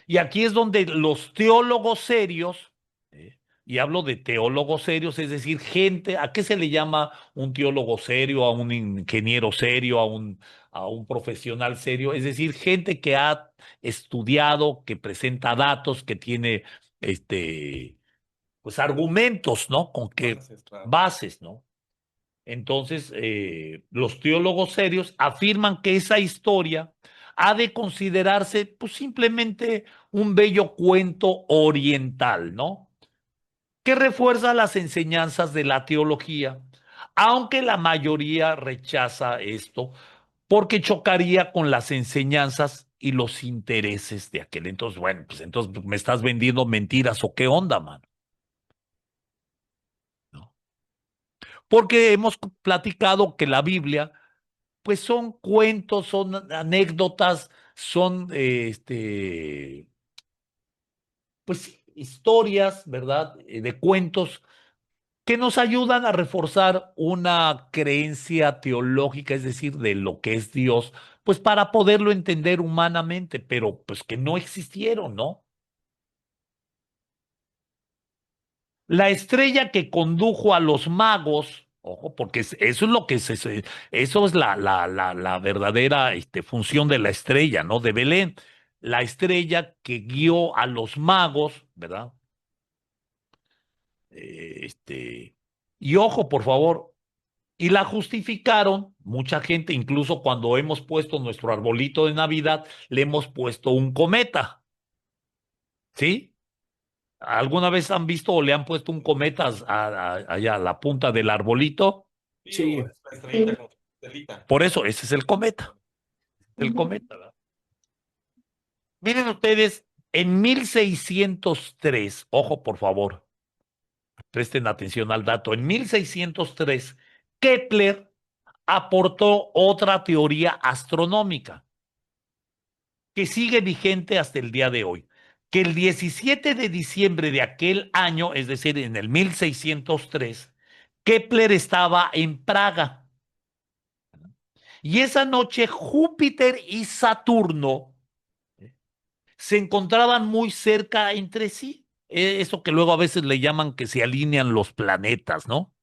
Y aquí es donde los teólogos serios, y hablo de teólogos serios, es decir, gente, ¿a qué se le llama un teólogo serio, a un ingeniero serio, a un profesional serio? Es decir, gente que ha estudiado, que presenta datos, que tiene pues argumentos, ¿no? Con qué Bases, claro. bases, ¿no? Entonces, los teólogos serios afirman que esa historia ha de considerarse pues simplemente un bello cuento oriental, ¿no? Que refuerza las enseñanzas de la teología, aunque la mayoría rechaza esto porque chocaría con las enseñanzas y los intereses de aquel. Entonces, bueno, pues entonces me estás vendiendo mentiras o qué onda, mano, ¿no? Porque hemos platicado que la Biblia pues son cuentos, son anécdotas, son pues historias, ¿verdad? De cuentos que nos ayudan a reforzar una creencia teológica, es decir, de lo que es Dios, pues para poderlo entender humanamente, pero pues que no existieron, ¿no? La estrella que condujo a los magos, ojo, porque eso es lo que eso es la verdadera función de la estrella, ¿no? De Belén. La estrella que guió a los magos, ¿verdad? Y ojo, por favor, y la justificaron, mucha gente, incluso cuando hemos puesto nuestro arbolito de Navidad, le hemos puesto un cometa, ¿sí? ¿Alguna vez han visto o le han puesto un cometa allá a la punta del arbolito? Sí. o es una estrellita con estelita. Por eso, ese es el cometa. El cometa, ¿verdad? Miren ustedes, en 1603, ojo por favor, presten atención al dato, en 1603, Kepler aportó otra teoría astronómica que sigue vigente hasta el día de hoy, que el 17 de diciembre de aquel año, es decir, en el 1603, Kepler estaba en Praga. Y esa noche Júpiter y Saturno se encontraban muy cerca entre sí. Eso que luego a veces le llaman que se alinean los planetas, ¿no?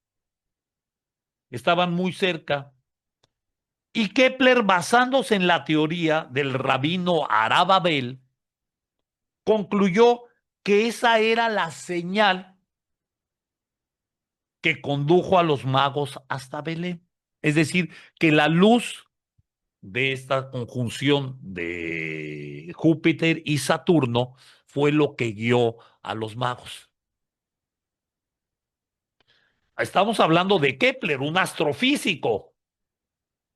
Estaban muy cerca. Y Kepler, basándose en la teoría del rabino Arababel, concluyó que esa era la señal que condujo a los magos hasta Belén. Es decir, que la luz de esta conjunción de Júpiter y Saturno fue lo que guió a los magos. Estamos hablando de Kepler, un astrofísico,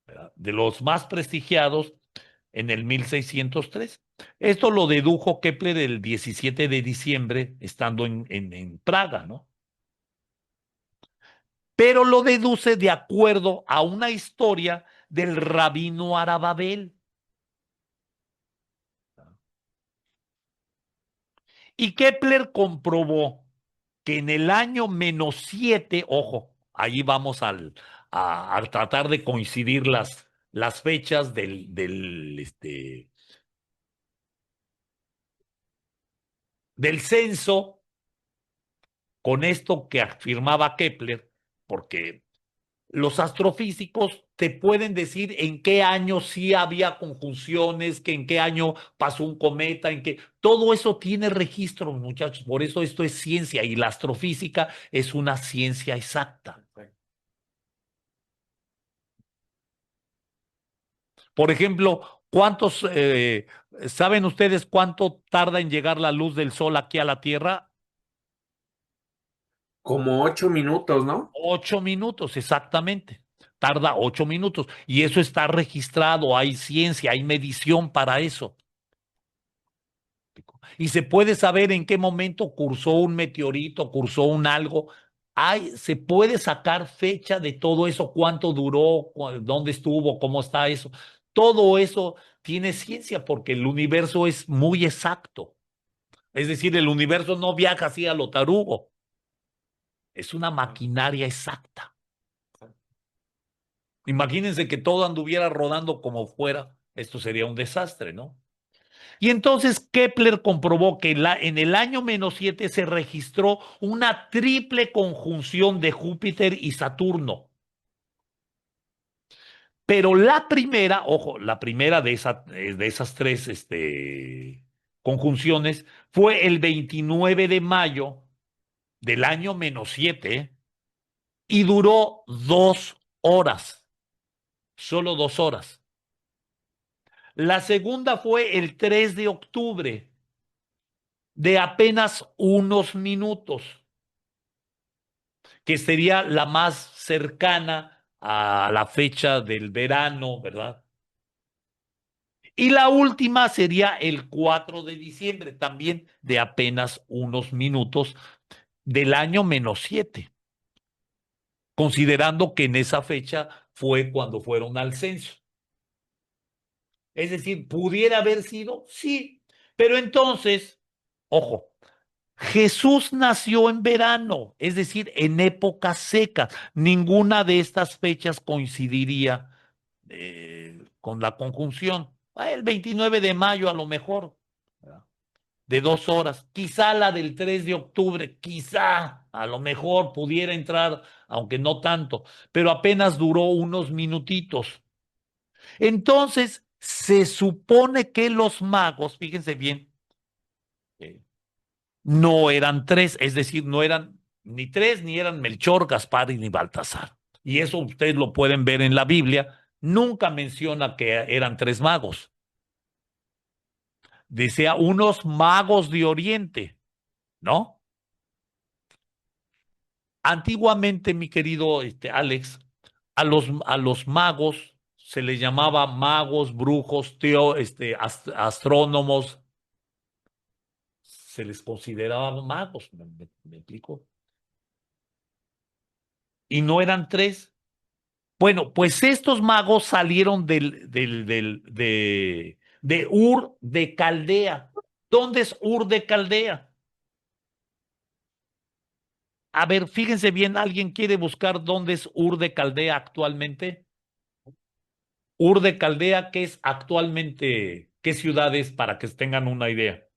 ¿verdad?, de los más prestigiados en el 1603. Esto lo dedujo Kepler el 17 de diciembre, estando en Praga, ¿no? Pero lo deduce de acuerdo a una historia del rabino Arababel. Y Kepler comprobó que en el año -7, ojo, ahí vamos a tratar de coincidir las fechas del censo con esto que afirmaba Kepler, porque los astrofísicos te pueden decir en qué año sí había conjunciones, que en qué año pasó un cometa, en qué. Todo eso tiene registros, muchachos. Por eso esto es ciencia y la astrofísica es una ciencia exacta. Por ejemplo, ¿saben ustedes cuánto tarda en llegar la luz del sol aquí a la Tierra? Como 8 minutos, ¿no? 8 minutos, exactamente. Tarda 8 minutos. Y eso está registrado, hay ciencia, hay medición para eso. Y se puede saber en qué momento cursó un meteorito, cursó un algo. Se puede sacar fecha de todo eso, cuánto duró, dónde estuvo, cómo está eso. Todo eso tiene ciencia porque el universo es muy exacto. Es decir, el universo no viaja así a lo tarugo. Es una maquinaria exacta. Imagínense que todo anduviera rodando como fuera. Esto sería un desastre, ¿no? Y entonces Kepler comprobó que en el año -7 se registró una triple conjunción de Júpiter y Saturno. Pero la primera, ojo, la primera de esas tres conjunciones fue el 29 de mayo del año -7 y duró 2 horas, solo 2 horas. La segunda fue el 3 de octubre, de apenas unos minutos, que sería la más cercana a la fecha del verano, ¿verdad? Y la última sería el 4 de diciembre, también de apenas unos minutos del año -7, considerando que en esa fecha fue cuando fueron al censo. Es decir, ¿pudiera haber sido? Sí, pero entonces, ojo, Jesús nació en verano, es decir, en épocas secas. Ninguna de estas fechas coincidiría con la conjunción. El 29 de mayo a lo mejor, ¿verdad?, de 2 horas. Quizá la del 3 de octubre, quizá, a lo mejor pudiera entrar, aunque no tanto, pero apenas duró unos minutitos. Entonces, se supone que los magos, fíjense bien, eh, no eran tres, es decir, no eran ni tres, ni eran Melchor, Gaspar y ni Baltasar. Y eso ustedes lo pueden ver en la Biblia. Nunca menciona que eran tres magos. Decía unos magos de Oriente, ¿no? Antiguamente, mi querido Alex, a los magos se les llamaba magos, brujos, astrónomos, se les consideraba magos, ¿me explico? Y no eran tres. Bueno, pues estos magos salieron de Ur de Caldea. ¿Dónde es Ur de Caldea? A ver, fíjense bien, ¿alguien quiere buscar dónde es Ur de Caldea actualmente? Ur de Caldea, ¿qué es actualmente? ¿Qué ciudad es para que tengan una idea?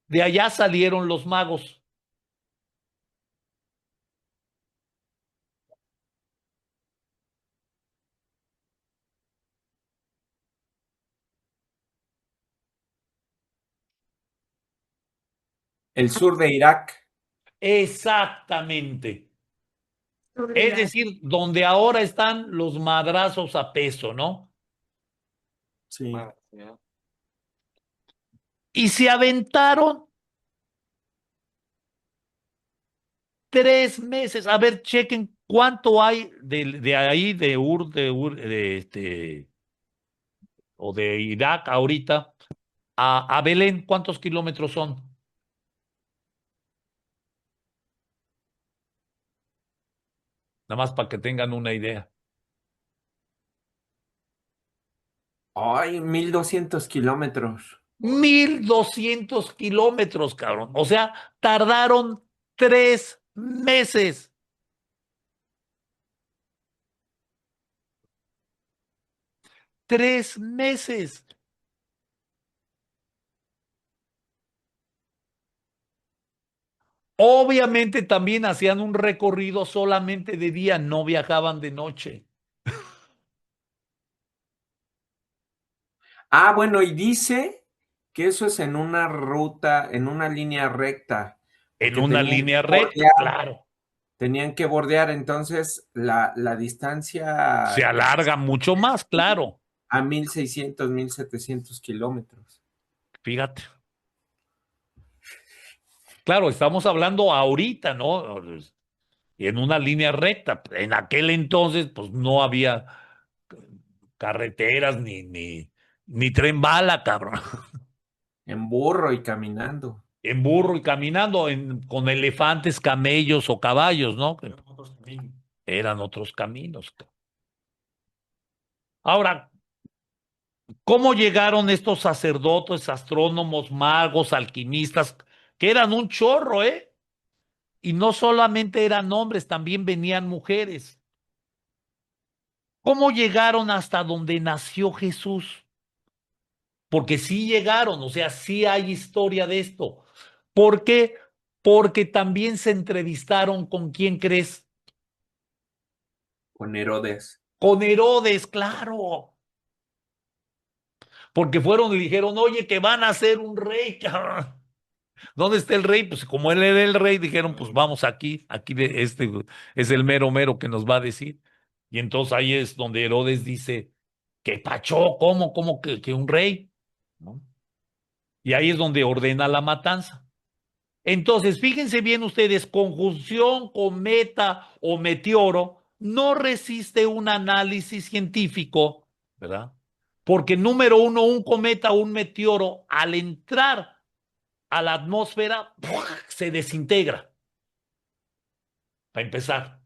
De allá salieron los magos. El sur de Irak. Exactamente. Sobre Es la- decir, donde ahora están los madrazos a peso, ¿no? Sí. Ya. Y se aventaron 3 meses. A ver, chequen cuánto hay de ahí, o de Irak ahorita, a Belén, ¿cuántos kilómetros son? Nada más para que tengan una idea. Ay, 1200 kilómetros. 1,200 kilómetros, cabrón. O sea, tardaron 3 meses. 3 meses. Obviamente también hacían un recorrido solamente de día, no viajaban de noche. Ah, bueno, y dice que eso es en una ruta, en una línea recta, En porque una línea recta, claro. tenían que bordear, entonces la distancia Se es alarga mucho más, claro. a 1600, 1700 kilómetros. Fíjate. Claro, estamos hablando ahorita, ¿no? En una línea recta. En aquel entonces, pues no había carreteras ni tren bala, cabrón. En burro y caminando. En burro y caminando, con elefantes, camellos o caballos, ¿no? Que Otros caminos. eran otros caminos. Ahora, ¿cómo llegaron estos sacerdotes, astrónomos, magos, alquimistas, que eran un chorro, eh? Y no solamente eran hombres, también venían mujeres. ¿Cómo llegaron hasta donde nació Jesús? Porque sí llegaron, o sea, sí hay historia de esto. ¿Por qué? Porque también se entrevistaron con quién crees, Con Herodes. con Herodes, claro. Porque fueron y le dijeron, oye, que van a ser un rey, cabrón. ¿Dónde está el rey? Pues como él era el rey, dijeron, pues vamos aquí, este es el mero mero que nos va a decir. Y entonces ahí es donde Herodes dice, ¿qué pacho? ¿Cómo que un rey? ¿No? Y ahí es donde ordena la matanza. Entonces, fíjense bien ustedes, conjunción, cometa o meteoro no resiste un análisis científico, ¿verdad? Porque número uno, un cometa o un meteoro al entrar a la atmósfera se desintegra, para empezar.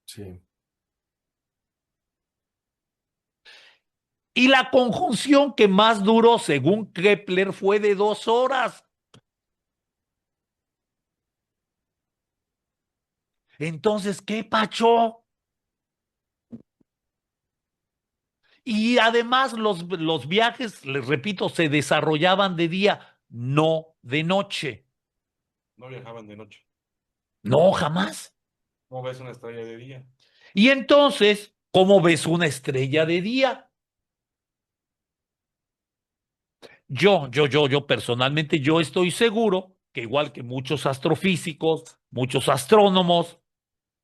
Sí. Y la conjunción que más duró, según Kepler, fue de 2 horas. Entonces, ¿qué pacho? Y además los viajes, les repito, se desarrollaban de día, no de noche. No viajaban de noche. No, jamás. ¿Cómo ves una estrella de día? Y entonces, ¿cómo ves una estrella de día? Yo personalmente, yo estoy seguro que igual que muchos astrofísicos, muchos astrónomos,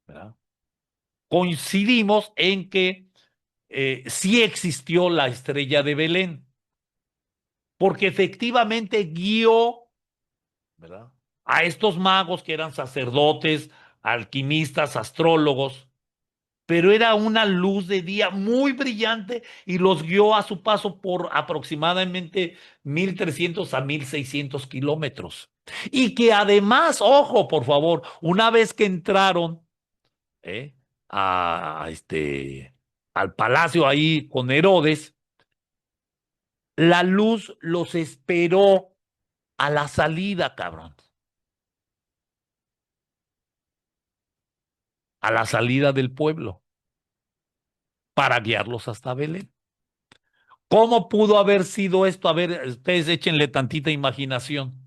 ¿verdad? Coincidimos en que sí existió la estrella de Belén, porque efectivamente guió, ¿verdad? A estos magos que eran sacerdotes, alquimistas, astrólogos, pero era una luz de día muy brillante y los guió a su paso por aproximadamente 1,300 a 1,600 kilómetros. Y que además, ojo, por favor, una vez que entraron ¿eh? Al palacio ahí con Herodes, la luz los esperó a la salida, cabrón. A la salida del pueblo, para guiarlos hasta Belén. ¿Cómo pudo haber sido esto? A ver, ustedes échenle tantita imaginación.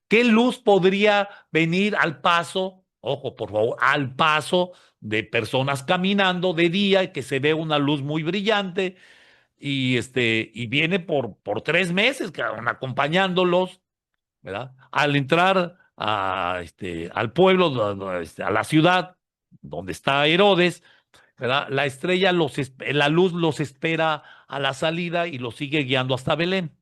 ¿Qué luz podría venir al paso, ojo, por favor, al paso de personas caminando de día y que se ve una luz muy brillante y viene por 3 meses, cabrón, acompañándolos, ¿verdad? Al entrar al pueblo, a la ciudad donde está Herodes, ¿verdad? La estrella la luz los espera a la salida y los sigue guiando hasta Belén.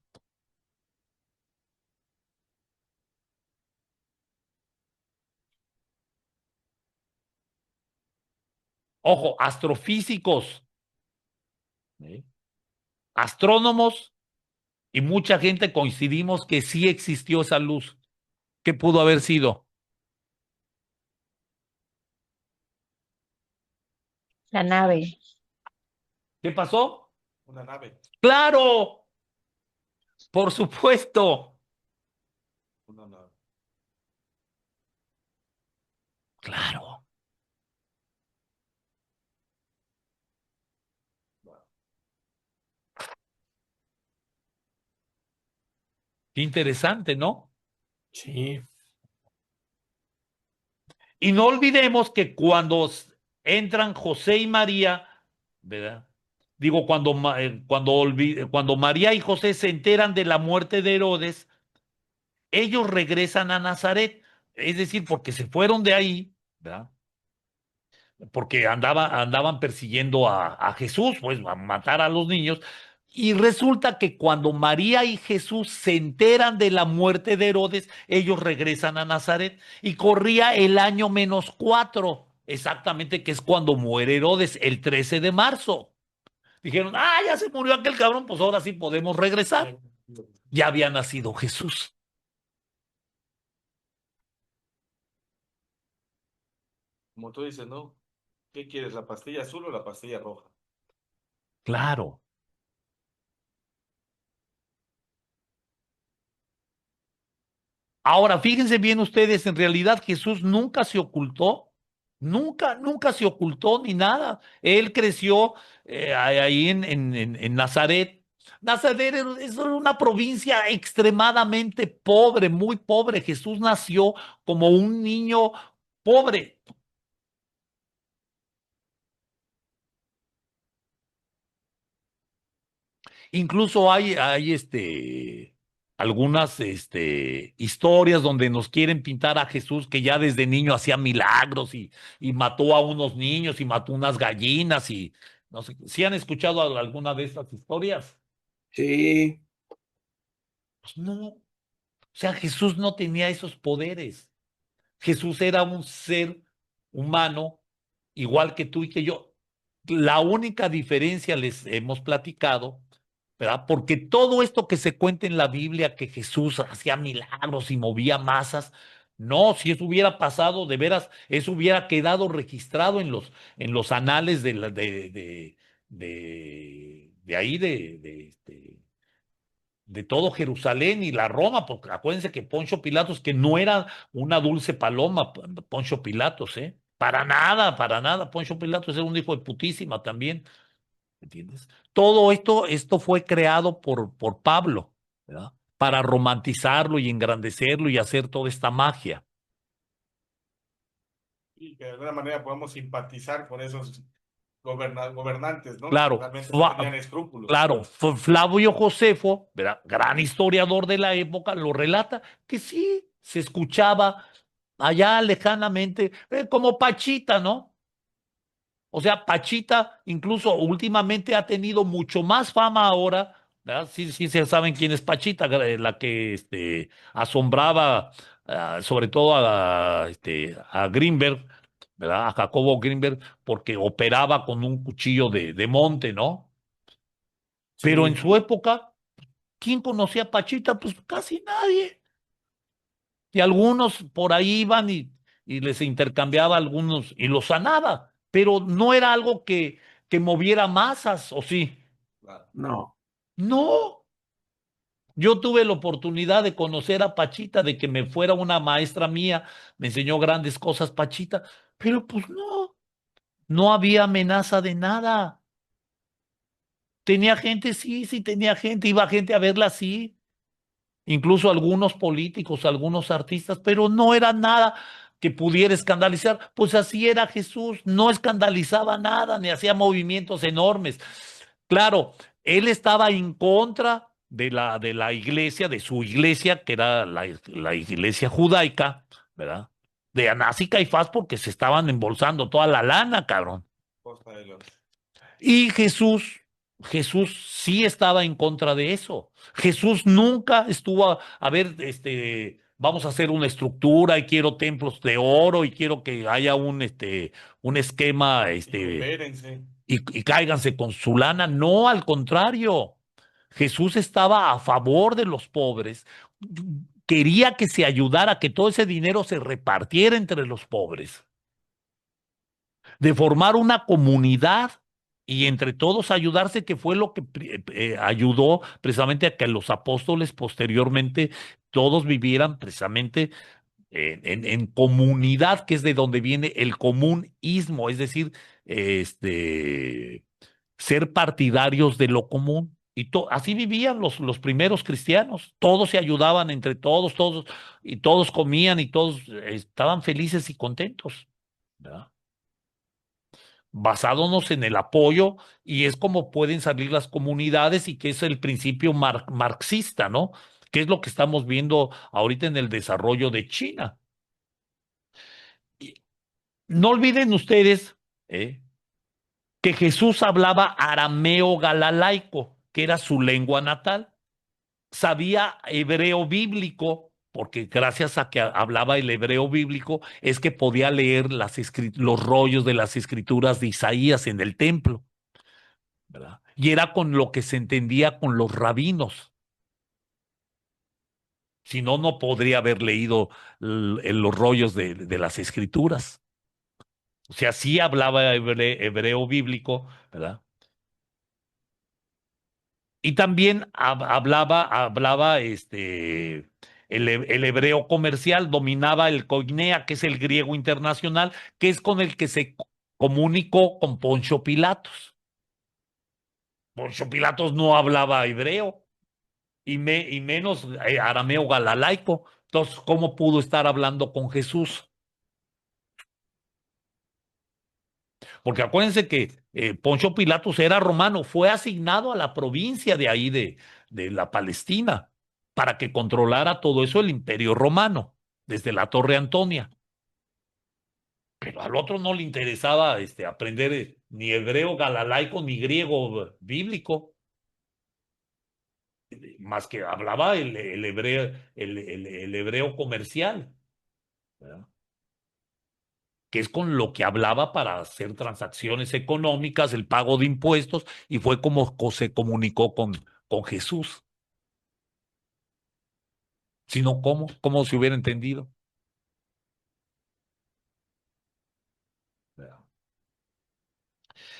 Ojo, astrofísicos, ¿eh? Astrónomos y mucha gente coincidimos que sí existió esa luz. ¿Qué pudo haber sido? La nave. ¿Qué pasó? Una nave. Claro, por supuesto. Una nave. Claro. Qué interesante, ¿no? Sí. Y no olvidemos que cuando entran José y María, ¿verdad? Digo, cuando María y José se enteran de la muerte de Herodes, ellos regresan a Nazaret, es decir, porque se fueron de ahí, ¿verdad? Porque andaban persiguiendo a Jesús, pues a matar a los niños. Y resulta que cuando María y Jesús se enteran de la muerte de Herodes, ellos regresan a Nazaret y corría el año -4, exactamente, que es cuando muere Herodes, el 13 de marzo. Dijeron, ya se murió aquel cabrón, pues ahora sí podemos regresar. Ya había nacido Jesús. Como tú dices, ¿no? ¿Qué quieres, la pastilla azul o la pastilla roja? Claro. Ahora, fíjense bien ustedes, en realidad Jesús nunca se ocultó, nunca se ocultó ni nada. Él creció ahí en Nazaret. Nazaret es una provincia extremadamente pobre, muy pobre. Jesús nació como un niño pobre. Incluso hay algunas historias donde nos quieren pintar a Jesús que ya desde niño hacía milagros y mató a unos niños y mató unas gallinas y no sé, ¿sí han escuchado alguna de estas historias? Sí. Pues no, o sea, Jesús no tenía esos poderes. Jesús era un ser humano igual que tú y que yo. La única diferencia les hemos platicado, ¿verdad? Porque todo esto que se cuenta en la Biblia, que Jesús hacía milagros y movía masas, no, si eso hubiera pasado, de veras, eso hubiera quedado registrado en los anales de ahí, de todo Jerusalén y la Roma, porque acuérdense que Poncio Pilatos, que no era una dulce paloma, Poncio Pilatos, ¿eh? Para nada, Poncio Pilatos era un hijo de putísima también, ¿entiendes? Todo esto fue creado por Pablo, ¿verdad? Para romantizarlo y engrandecerlo y hacer toda esta magia. Y que de alguna manera podemos simpatizar con esos gobernantes, ¿no? Que Claro, realmente no tenían escrúpulos. claro, Flavio Josefo, ¿verdad? Gran historiador de la época, lo relata que sí se escuchaba allá lejanamente, como Pachita, ¿no? O sea, Pachita incluso últimamente ha tenido mucho más fama ahora ¿verdad? Sí, sí, se saben quién es Pachita, la que asombraba, sobre todo a Greenberg, ¿verdad? A Jacobo Greenberg, porque operaba con un cuchillo de monte, ¿no? Pero en Sí, su época, ¿quién conocía a Pachita? Pues casi nadie. Y algunos por ahí iban y les intercambiaba algunos y los sanaba, pero no era algo que moviera masas, ¿o sí? Claro. no. No. Yo tuve la oportunidad de conocer a Pachita, de que me fuera una maestra mía, me enseñó grandes cosas Pachita, pero pues no, no había amenaza de nada. Tenía gente, sí, sí tenía gente, iba gente a verla, sí, incluso algunos políticos, algunos artistas, pero no era nada que pudiera escandalizar. Pues así era Jesús, no escandalizaba nada, ni hacía movimientos enormes. Claro, él estaba en contra de la iglesia, de su iglesia, que era la iglesia judaica, ¿verdad? De Anás y Caifás, porque se estaban embolsando toda la lana, cabrón. Costa de los. Y Jesús sí estaba en contra de eso. Jesús nunca estuvo a ver, vamos a hacer una estructura y quiero templos de oro y quiero que haya un esquema, Y coopérense. y cáiganse con su lana. No, al contrario. Jesús estaba a favor de los pobres. Quería que se ayudara, que todo ese dinero se repartiera entre los pobres, de formar una comunidad y entre todos ayudarse, que fue lo que ayudó precisamente a que los apóstoles posteriormente todos vivieran precisamente en comunidad, que es de donde viene el comunismo, es decir, este, ser partidarios de lo común. Y así vivían los primeros cristianos, todos se ayudaban entre todos, todos, y todos comían y todos estaban felices y contentos, ¿verdad? Basándonos en el apoyo, y es como pueden salir las comunidades y que es el principio marxista, ¿no? Que es lo que estamos viendo ahorita en el desarrollo de China. Y no olviden ustedes que Jesús hablaba arameo galalaico, que era su lengua natal. Sabía hebreo bíblico, porque gracias a que hablaba el hebreo bíblico es que podía leer los rollos de las escrituras de Isaías en el templo, ¿verdad? Y era con lo que se entendía con los rabinos. Si no, no podría haber leído los rollos de las escrituras. O sea, sí hablaba hebreo bíblico, ¿verdad? Y también hablaba el hebreo comercial, dominaba el koinea, que es el griego internacional, que es con el que se comunicó con Poncio Pilatos. Poncio Pilatos no hablaba hebreo y menos arameo galalaico. Entonces, ¿cómo pudo estar hablando con Jesús? Porque acuérdense que Poncio Pilatos era romano, fue asignado a la provincia de ahí de la Palestina para que controlara todo eso el Imperio Romano, desde la Torre Antonia. Pero al otro no le interesaba aprender ni hebreo galalaico ni griego bíblico, más que hablaba el hebreo comercial, ¿verdad? Que es con lo que hablaba para hacer transacciones económicas, el pago de impuestos, y fue como se comunicó con Jesús. Si no, ¿cómo? ¿Cómo se hubiera entendido?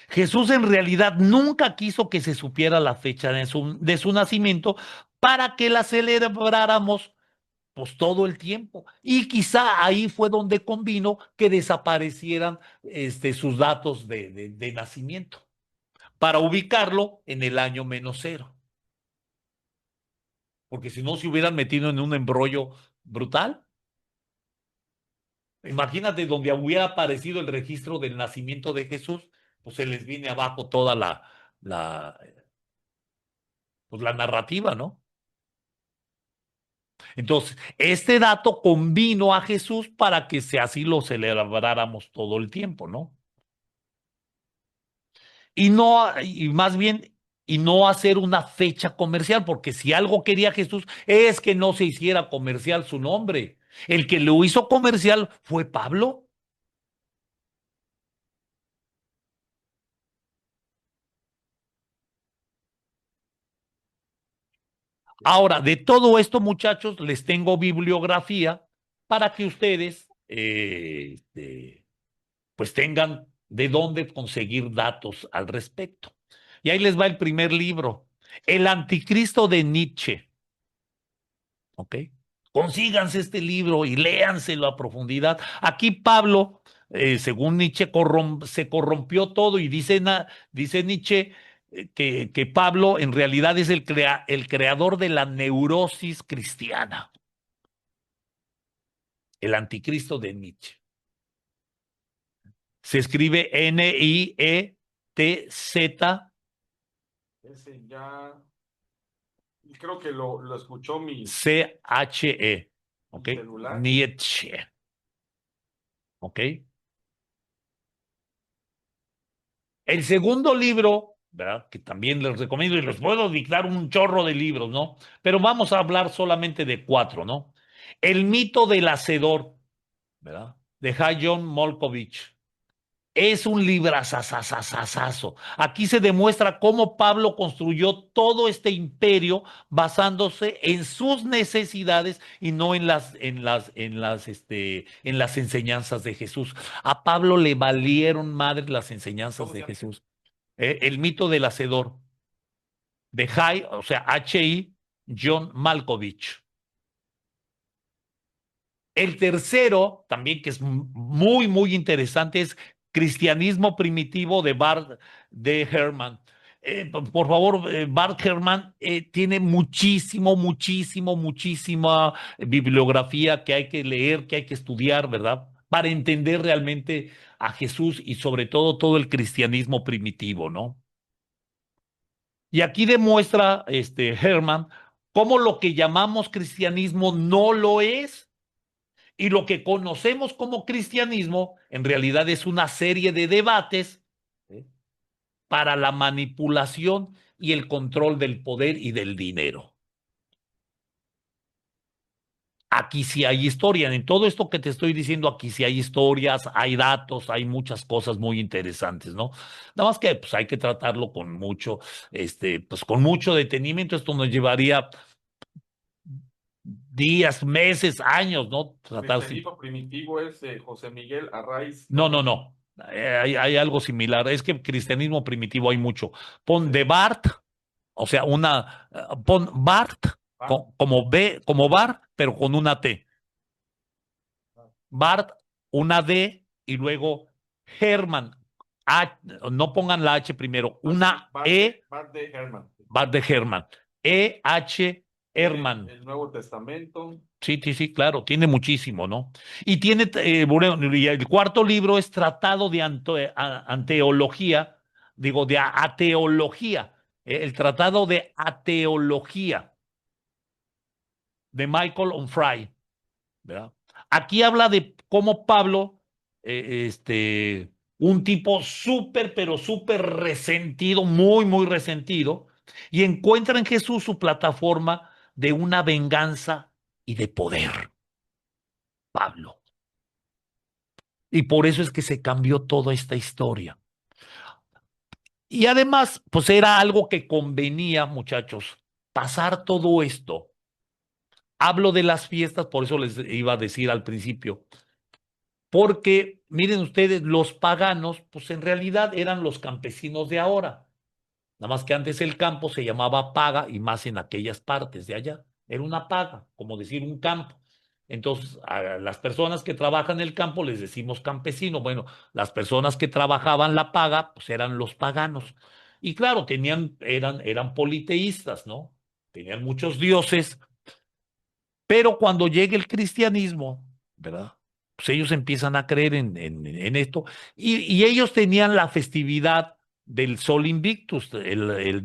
Jesús en realidad nunca quiso que se supiera la fecha de su nacimiento para que la celebráramos pues todo el tiempo. Y quizá ahí fue donde convino que desaparecieran sus datos de nacimiento para ubicarlo en el año -0, porque si no se hubieran metido en un embrollo brutal. Imagínate donde hubiera aparecido el registro del nacimiento de Jesús, pues se les viene abajo toda la, pues la narrativa, ¿no? Entonces, este dato convino a Jesús para que así lo celebráramos todo el tiempo, ¿no? Y no, y más bien y no hacer una fecha comercial, porque si algo quería Jesús es que no se hiciera comercial su nombre. El que lo hizo comercial fue Pablo. Ahora, de todo esto, muchachos, les tengo bibliografía para que ustedes pues tengan de dónde conseguir datos al respecto. Y ahí les va el primer libro, El Anticristo de Nietzsche. ¿Ok? Consíganse este libro y léanselo a profundidad. Aquí Pablo, según Nietzsche, se corrompió todo y dice Nietzsche que Pablo en realidad es el creador de la neurosis cristiana, el anticristo de Nietzsche. Se escribe Nietz. Ese ya, creo que lo escuchó CHE, ¿ok? mi celular. Nietzsche, ¿ok? El segundo libro, ¿verdad? Que también les recomiendo y les puedo dictar un chorro de libros, ¿no? Pero vamos a hablar solamente de 4, ¿no? El mito del hacedor, ¿verdad? De John Malkovich. Es un librazazazazazo. Aquí se demuestra cómo Pablo construyó todo este imperio basándose en sus necesidades y no en las enseñanzas de Jesús. A Pablo le valieron madre las enseñanzas ¿Cómo se de llama? Jesús. El mito del hacedor de o sea, H.I. John Malkovich. El tercero, también que es muy, muy interesante, es Cristianismo Primitivo de Bart de Herman. Por favor, Bart Herman tiene muchísima bibliografía que hay que leer, que hay que estudiar, ¿verdad? Para entender realmente a Jesús y sobre todo el cristianismo primitivo, ¿no? Y aquí demuestra Herman cómo lo que llamamos cristianismo no lo es. Y lo que conocemos como cristianismo en realidad es una serie de debates, ¿sí?, para la manipulación y el control del poder y del dinero. Aquí sí hay historia. En todo esto que te estoy diciendo, aquí sí hay historias, hay datos, hay muchas cosas muy interesantes, ¿no? Nada más que pues hay que tratarlo con mucho, pues con mucho detenimiento. Esto nos llevaría días, meses, años, ¿no? Tratar. Cristianismo primitivo es José Miguel Arraiz. No. Hay algo similar. Es que cristianismo primitivo hay mucho. Pon de Bart, o sea, pon Bart como B, como Bar, pero con una T. Bart, una D y luego Herman. No pongan la H primero, una E. Bart de Herman. Bart de Herman. E-H. Herman. El Nuevo Testamento. Sí, claro, tiene muchísimo, ¿no? Y tiene, bueno, y el cuarto libro es Tratado de Anteología, digo, de Ateología, el Tratado de Ateología de Michael Onfray, ¿verdad? Aquí habla de cómo Pablo, un tipo súper, pero súper resentido, muy resentido, y encuentra en Jesús su plataforma de una venganza y de poder. Pablo. Y por eso es que se cambió toda esta historia. Y además, pues era algo que convenía, muchachos, pasar todo esto. Hablo de las fiestas, por eso les iba a decir al principio, porque miren ustedes, los paganos, pues en realidad eran los campesinos de ahora. Nada más que antes el campo se llamaba paga y más en aquellas partes de allá. Era una paga, como decir un campo. Entonces, a las personas que trabajan en el campo les decimos campesino. Bueno, las personas que trabajaban la paga, pues eran los paganos. Y claro, eran politeístas, ¿no? Tenían muchos dioses, pero cuando llega el cristianismo, ¿verdad? Pues ellos empiezan a creer en esto y ellos tenían la festividad del Sol Invictus, el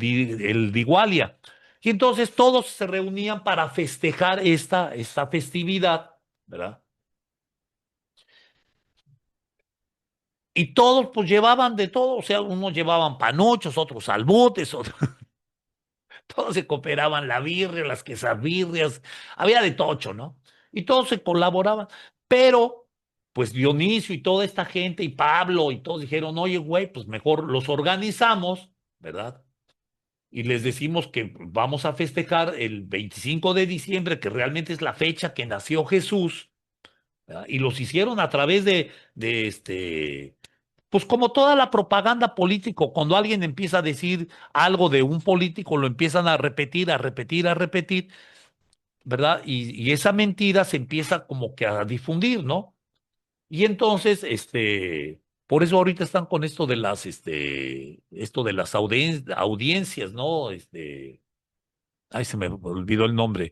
Digualia. Y entonces todos se reunían para festejar esta festividad, ¿verdad? Y todos pues llevaban de todo, o sea, unos llevaban panuchos, otros salbutes, otros todos se cooperaban, la birria, las quesabirrias, había de tocho, ¿no? Y todos se colaboraban, pero pues Dionisio y toda esta gente y Pablo y todos dijeron, oye, güey, pues mejor los organizamos, ¿verdad? Y les decimos que vamos a festejar el 25 de diciembre, que realmente es la fecha que nació Jesús, ¿verdad? Y los hicieron a través pues como toda la propaganda político, cuando alguien empieza a decir algo de un político, lo empiezan a repetir, a repetir, a repetir, ¿verdad? Y esa mentira se empieza como que a difundir, ¿no? Y entonces, por eso ahorita están con esto de esto de las audiencias, ¿no? Ay, se me olvidó el nombre.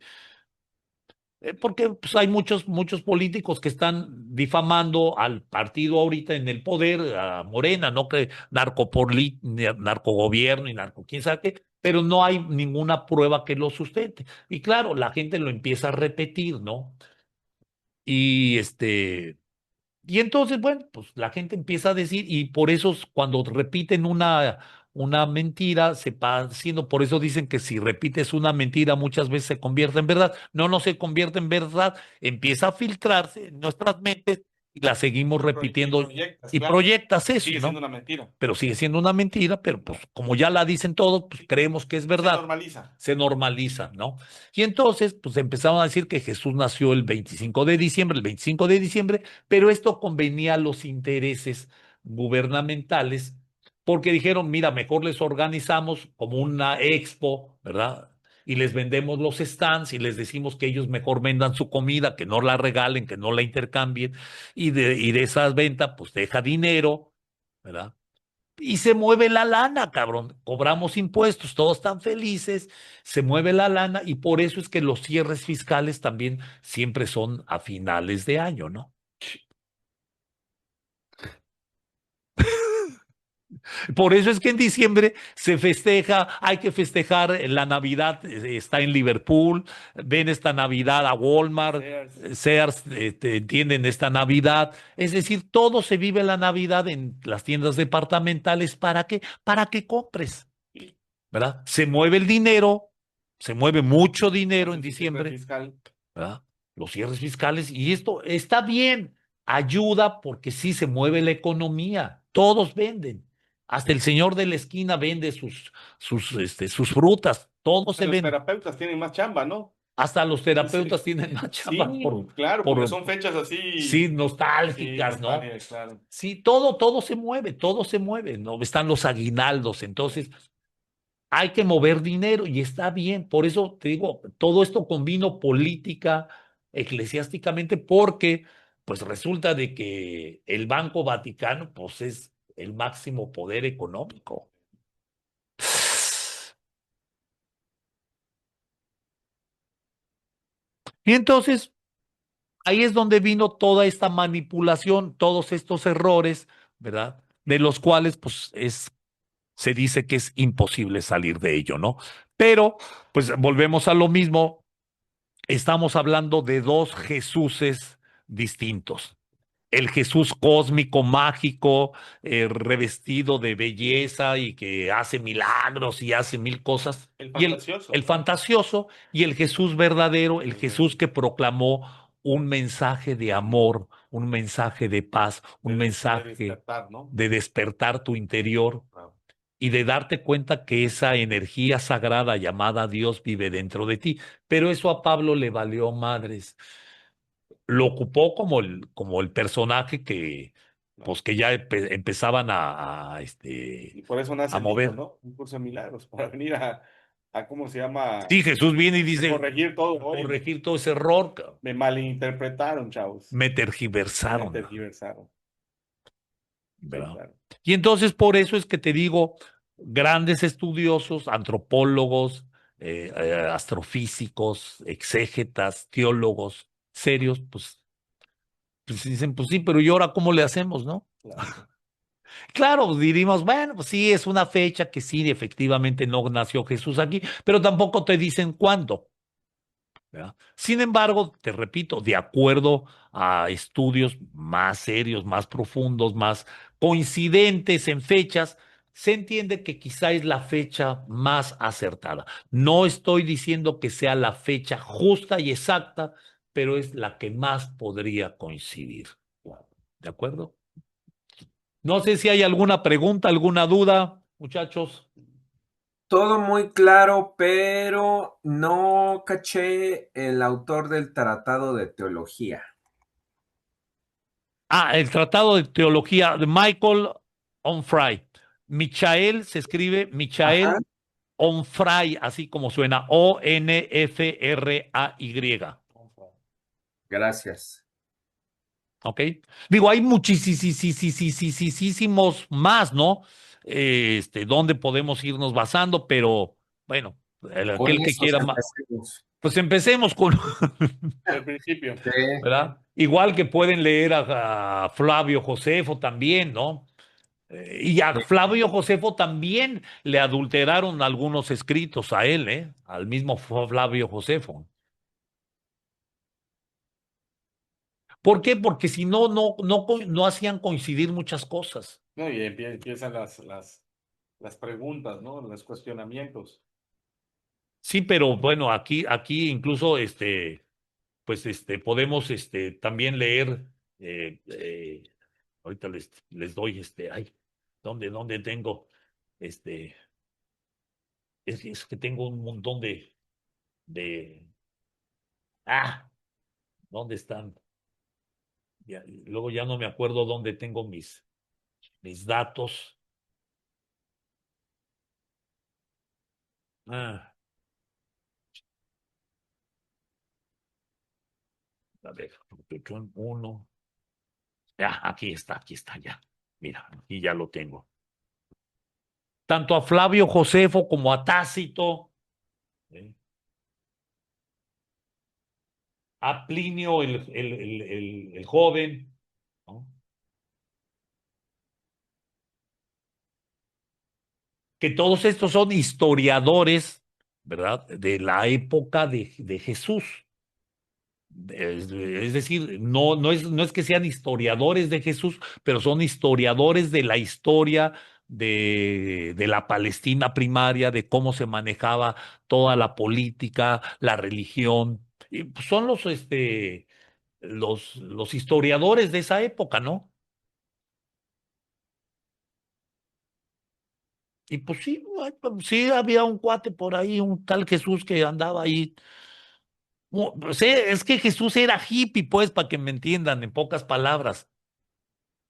Porque pues, hay muchos políticos que están difamando al partido ahorita en el poder, a Morena, ¿no? Que narcogobierno y narco, quién sabe qué, pero no hay ninguna prueba que lo sustente. Y claro, la gente lo empieza a repetir, ¿no? Y y entonces, bueno, pues la gente empieza a decir, y por eso cuando repiten una mentira, se va haciendo, por eso dicen que si repites una mentira muchas veces se convierte en verdad. No, no se convierte en verdad, empieza a filtrarse en nuestras mentes y la seguimos repitiendo Proyectas, y claro. proyectas eso, Sigue siendo ¿no? una mentira. Pero sigue siendo una mentira, pero pues como ya la dicen todos, pues creemos que es Se verdad, normaliza. se normaliza, ¿no? Y entonces, pues empezaron a decir que Jesús nació el 25 de diciembre, el 25 de diciembre, pero esto convenía a los intereses gubernamentales, porque dijeron, mira, mejor les organizamos como una expo, ¿verdad? Y les vendemos los stands y les decimos que ellos mejor vendan su comida, que no la regalen, que no la intercambien, y de esas ventas, pues deja dinero, ¿verdad? Y se mueve la lana, cabrón. Cobramos impuestos, todos están felices, se mueve la lana y por eso es que los cierres fiscales también siempre son a finales de año, ¿no? Por eso es que en diciembre se festeja, hay que festejar la Navidad, está en Liverpool, ven esta Navidad a Walmart, Sears. Sears, entienden esta Navidad. Es decir, todo se vive la Navidad en las tiendas departamentales. ¿Para qué? Para que compres, ¿verdad? Se mueve el dinero, se mueve mucho dinero en Hace su cierre diciembre, fiscal. ¿verdad? Los cierres fiscales y esto está bien, ayuda porque sí se mueve la economía, todos venden. Hasta el señor de la esquina vende sus frutas, todos se Los venden. terapeutas tienen más chamba, ¿no? Hasta los terapeutas Sí, tienen más sí, chamba claro, porque por son fechas así. sí, Sí, nostálgicas, ¿no? nostálgicas, claro. Sí, todo se mueve, ¿no? Están los aguinaldos, entonces hay que mover dinero y está bien. Por eso te digo, todo esto convino política, eclesiásticamente, porque pues resulta de que el Banco Vaticano pues es el máximo poder económico. Y entonces ahí es donde vino toda esta manipulación, todos estos errores, ¿verdad? De los cuales pues se dice que es imposible salir de ello, ¿no? Pero pues volvemos a lo mismo. Estamos hablando de dos Jesuses distintos. El Jesús cósmico, mágico, revestido de belleza y que hace milagros y hace mil cosas. El Y fantasioso. el fantasioso y el Jesús verdadero, el Jesús que proclamó un mensaje de amor, un mensaje de paz, un De mensaje despertar, ¿no? de despertar tu interior Claro. y de darte cuenta que esa energía sagrada llamada Dios vive dentro de ti. Pero eso a Pablo le valió madres. Lo ocupó como el personaje que, No. pues que ya empezaban Y por eso nace a el dicho, mover. ¿no? Un curso de milagros, para venir a ¿cómo se llama? Sí, Jesús viene y A dice, corregir todo. Oye, corregir todo ese error, cabrón. me malinterpretaron, chavos. Me Me tergiversaron, tergiversaron. Sí, ¿verdad? claro. Y entonces por eso es que te digo, grandes estudiosos, antropólogos, astrofísicos, exégetas, teólogos serios, pues dicen, pues sí, pero ¿y ahora cómo le hacemos, no? Claro. Claro, diríamos, bueno, pues sí, es una fecha que sí, efectivamente no nació Jesús aquí, pero tampoco te dicen cuándo, ¿verdad? Sin embargo, te repito, de acuerdo a estudios más serios, más profundos, más coincidentes en fechas, se entiende que quizá es la fecha más acertada. No estoy diciendo que sea la fecha justa y exacta, pero es la que más podría coincidir. ¿De acuerdo? No sé si hay alguna pregunta, alguna duda, muchachos. Todo muy claro, pero no caché el autor del Tratado de Teología. Ah, el Tratado de Teología de Michael Onfray. Michael se escribe Ajá, Michael Onfray, así como suena, Onfray. gracias. ¿Ok? Digo, hay muchísimos más, ¿no? Donde podemos irnos basando, pero bueno, Con aquel que esos quiera más, empecemos. pues empecemos con, Al principio. Sí, ¿verdad? Igual que pueden leer a Flavio Josefo también, ¿no? Y a sí. Flavio Josefo también le adulteraron algunos escritos a él, ¿eh? Al mismo Flavio Josefo. ¿Por qué? Porque si no, no hacían coincidir muchas cosas. No, y empiezan las preguntas, ¿no? Los cuestionamientos. Sí, pero bueno, aquí incluso pues podemos también leer, eh, eh, ahorita les doy ay, ¿dónde tengo? Este, es que tengo un montón de, ah, ¿dónde están? Luego ya no me acuerdo dónde tengo mis datos. Ah, a ver, uno. Ya, aquí está, ya. Mira, aquí ya lo tengo. Tanto a Flavio Josefo como a Tácito, ¿eh? A Plinio el joven, ¿no? Que todos estos son historiadores, ¿verdad? De la época de Jesús. Es decir, no es que sean historiadores de Jesús, pero son historiadores de la historia de la Palestina primaria, de cómo se manejaba toda la política, la religión. Y pues, son los historiadores de esa época, ¿no? Y pues sí, sí había un cuate por ahí, un tal Jesús que andaba ahí. Sí, es que Jesús era hippie, pues, para que me entiendan, en pocas palabras.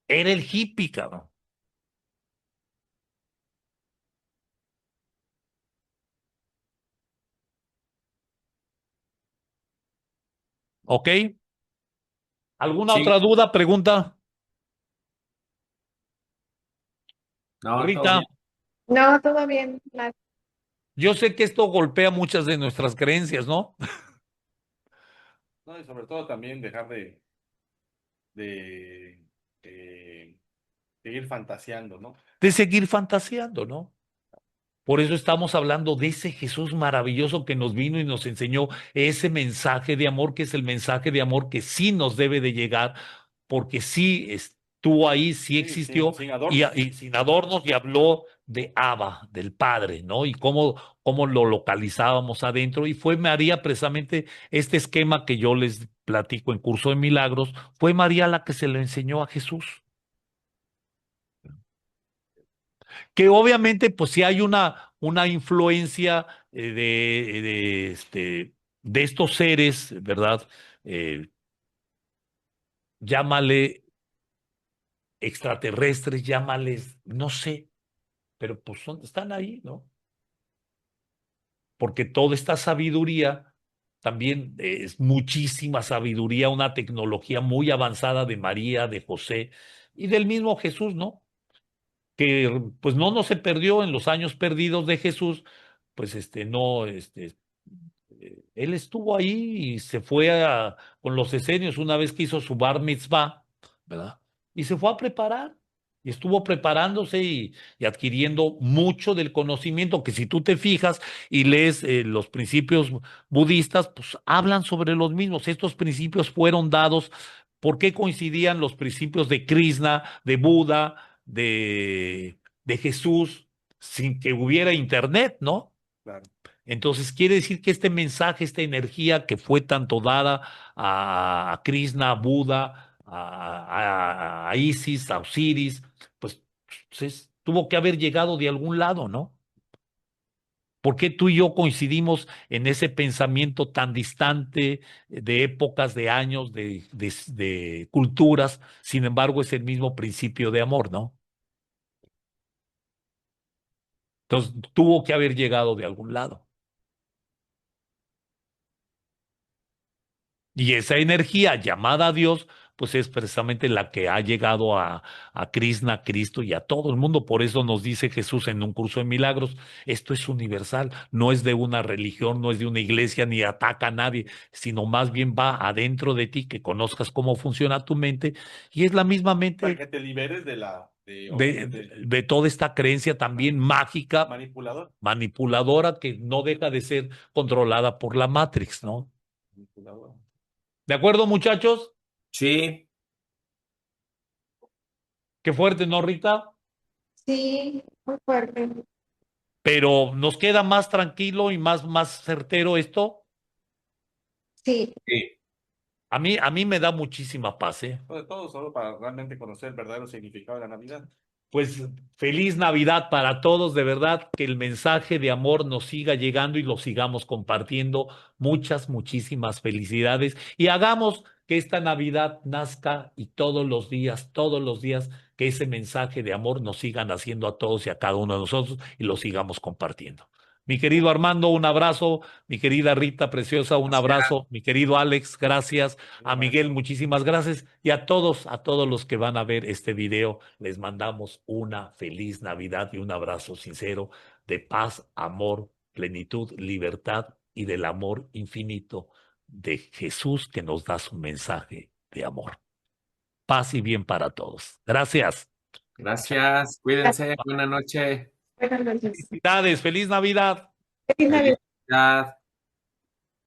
Era el hippie, cabrón. ¿Ok? ¿Alguna Sí, otra duda, pregunta? no, todo Rita, bien. No, todo bien. yo sé que esto golpea muchas de nuestras creencias, ¿no? ¿No? Y sobre todo también dejar de seguir fantaseando, ¿no? De seguir fantaseando, ¿no? Por eso estamos hablando de ese Jesús maravilloso que nos vino y nos enseñó ese mensaje de amor, que es el mensaje de amor que sí nos debe de llegar, porque sí estuvo ahí, sí Sí, sin, existió sin y, adornos. y sin adornos y habló de Abba, del Padre, ¿no? Y cómo lo localizábamos adentro. Y fue María precisamente este esquema que yo les platico en Curso de Milagros, fue María la que se lo enseñó a Jesús. Que obviamente, pues sí hay una influencia de estos seres, ¿verdad? Eh, llámale extraterrestres, llámales, no sé, pero pues están ahí, ¿no? Porque toda esta sabiduría también es muchísima sabiduría, una tecnología muy avanzada de María, de José y del mismo Jesús, ¿no? Que pues no se perdió en los años perdidos de Jesús, pues no, él estuvo ahí y se fue con los esenios una vez que hizo su bar mitzvah, ¿verdad? Y se fue a preparar y estuvo preparándose y adquiriendo mucho del conocimiento que si tú te fijas y lees los principios budistas, pues hablan sobre los mismos. Estos principios fueron dados. ¿Por qué coincidían los principios de Krishna, de Buda, de de Jesús sin que hubiera internet, ¿no? Claro. Entonces quiere decir que este mensaje, esta energía que fue tanto dada a Krishna, a Buda, a Isis, a Osiris, pues tuvo que haber llegado de algún lado, ¿no? ¿Por qué tú y yo coincidimos en ese pensamiento tan distante de épocas, de años, de culturas? Sin embargo, es el mismo principio de amor, ¿no? Entonces, tuvo que haber llegado de algún lado. Y esa energía llamada a Dios, pues es precisamente la que ha llegado a Krishna, a Cristo y a todo el mundo. Por eso nos dice Jesús en un curso de milagros, esto es universal, no es de una religión, no es de una iglesia, ni ataca a nadie, sino más bien va adentro de ti, que conozcas cómo funciona tu mente, y es la misma Para mente que te liberes de de, obviamente, de toda esta creencia también mágica, manipulador. manipuladora, que no deja de ser controlada por la Matrix, ¿no? Manipulador. ¿De acuerdo, muchachos? Sí, Qué fuerte, ¿no, Rita? Sí, muy fuerte. Pero nos queda más tranquilo y más certero esto. Sí, sí. A mí me da muchísima paz, ¿eh? Sobre todo solo para realmente conocer el verdadero significado de la Navidad. Pues feliz Navidad para todos, de verdad, que el mensaje de amor nos siga llegando y lo sigamos compartiendo. Muchas, muchísimas felicidades y hagamos que esta Navidad nazca y todos los días, que ese mensaje de amor nos sigan haciendo a todos y a cada uno de nosotros y lo sigamos compartiendo. Mi querido Armando, un abrazo. Mi querida Rita Preciosa, un abrazo. Mi querido Alex, gracias. A Miguel, muchísimas gracias. Y a todos los que van a ver este video, les mandamos una feliz Navidad y un abrazo sincero de paz, amor, plenitud, libertad y del amor infinito de Jesús, que nos da su mensaje de amor. Paz y bien para todos. Gracias. Gracias. Cuídense. Buena noche. buenas noches. Felicidades. Feliz Navidad. Feliz Navidad. Felicidad.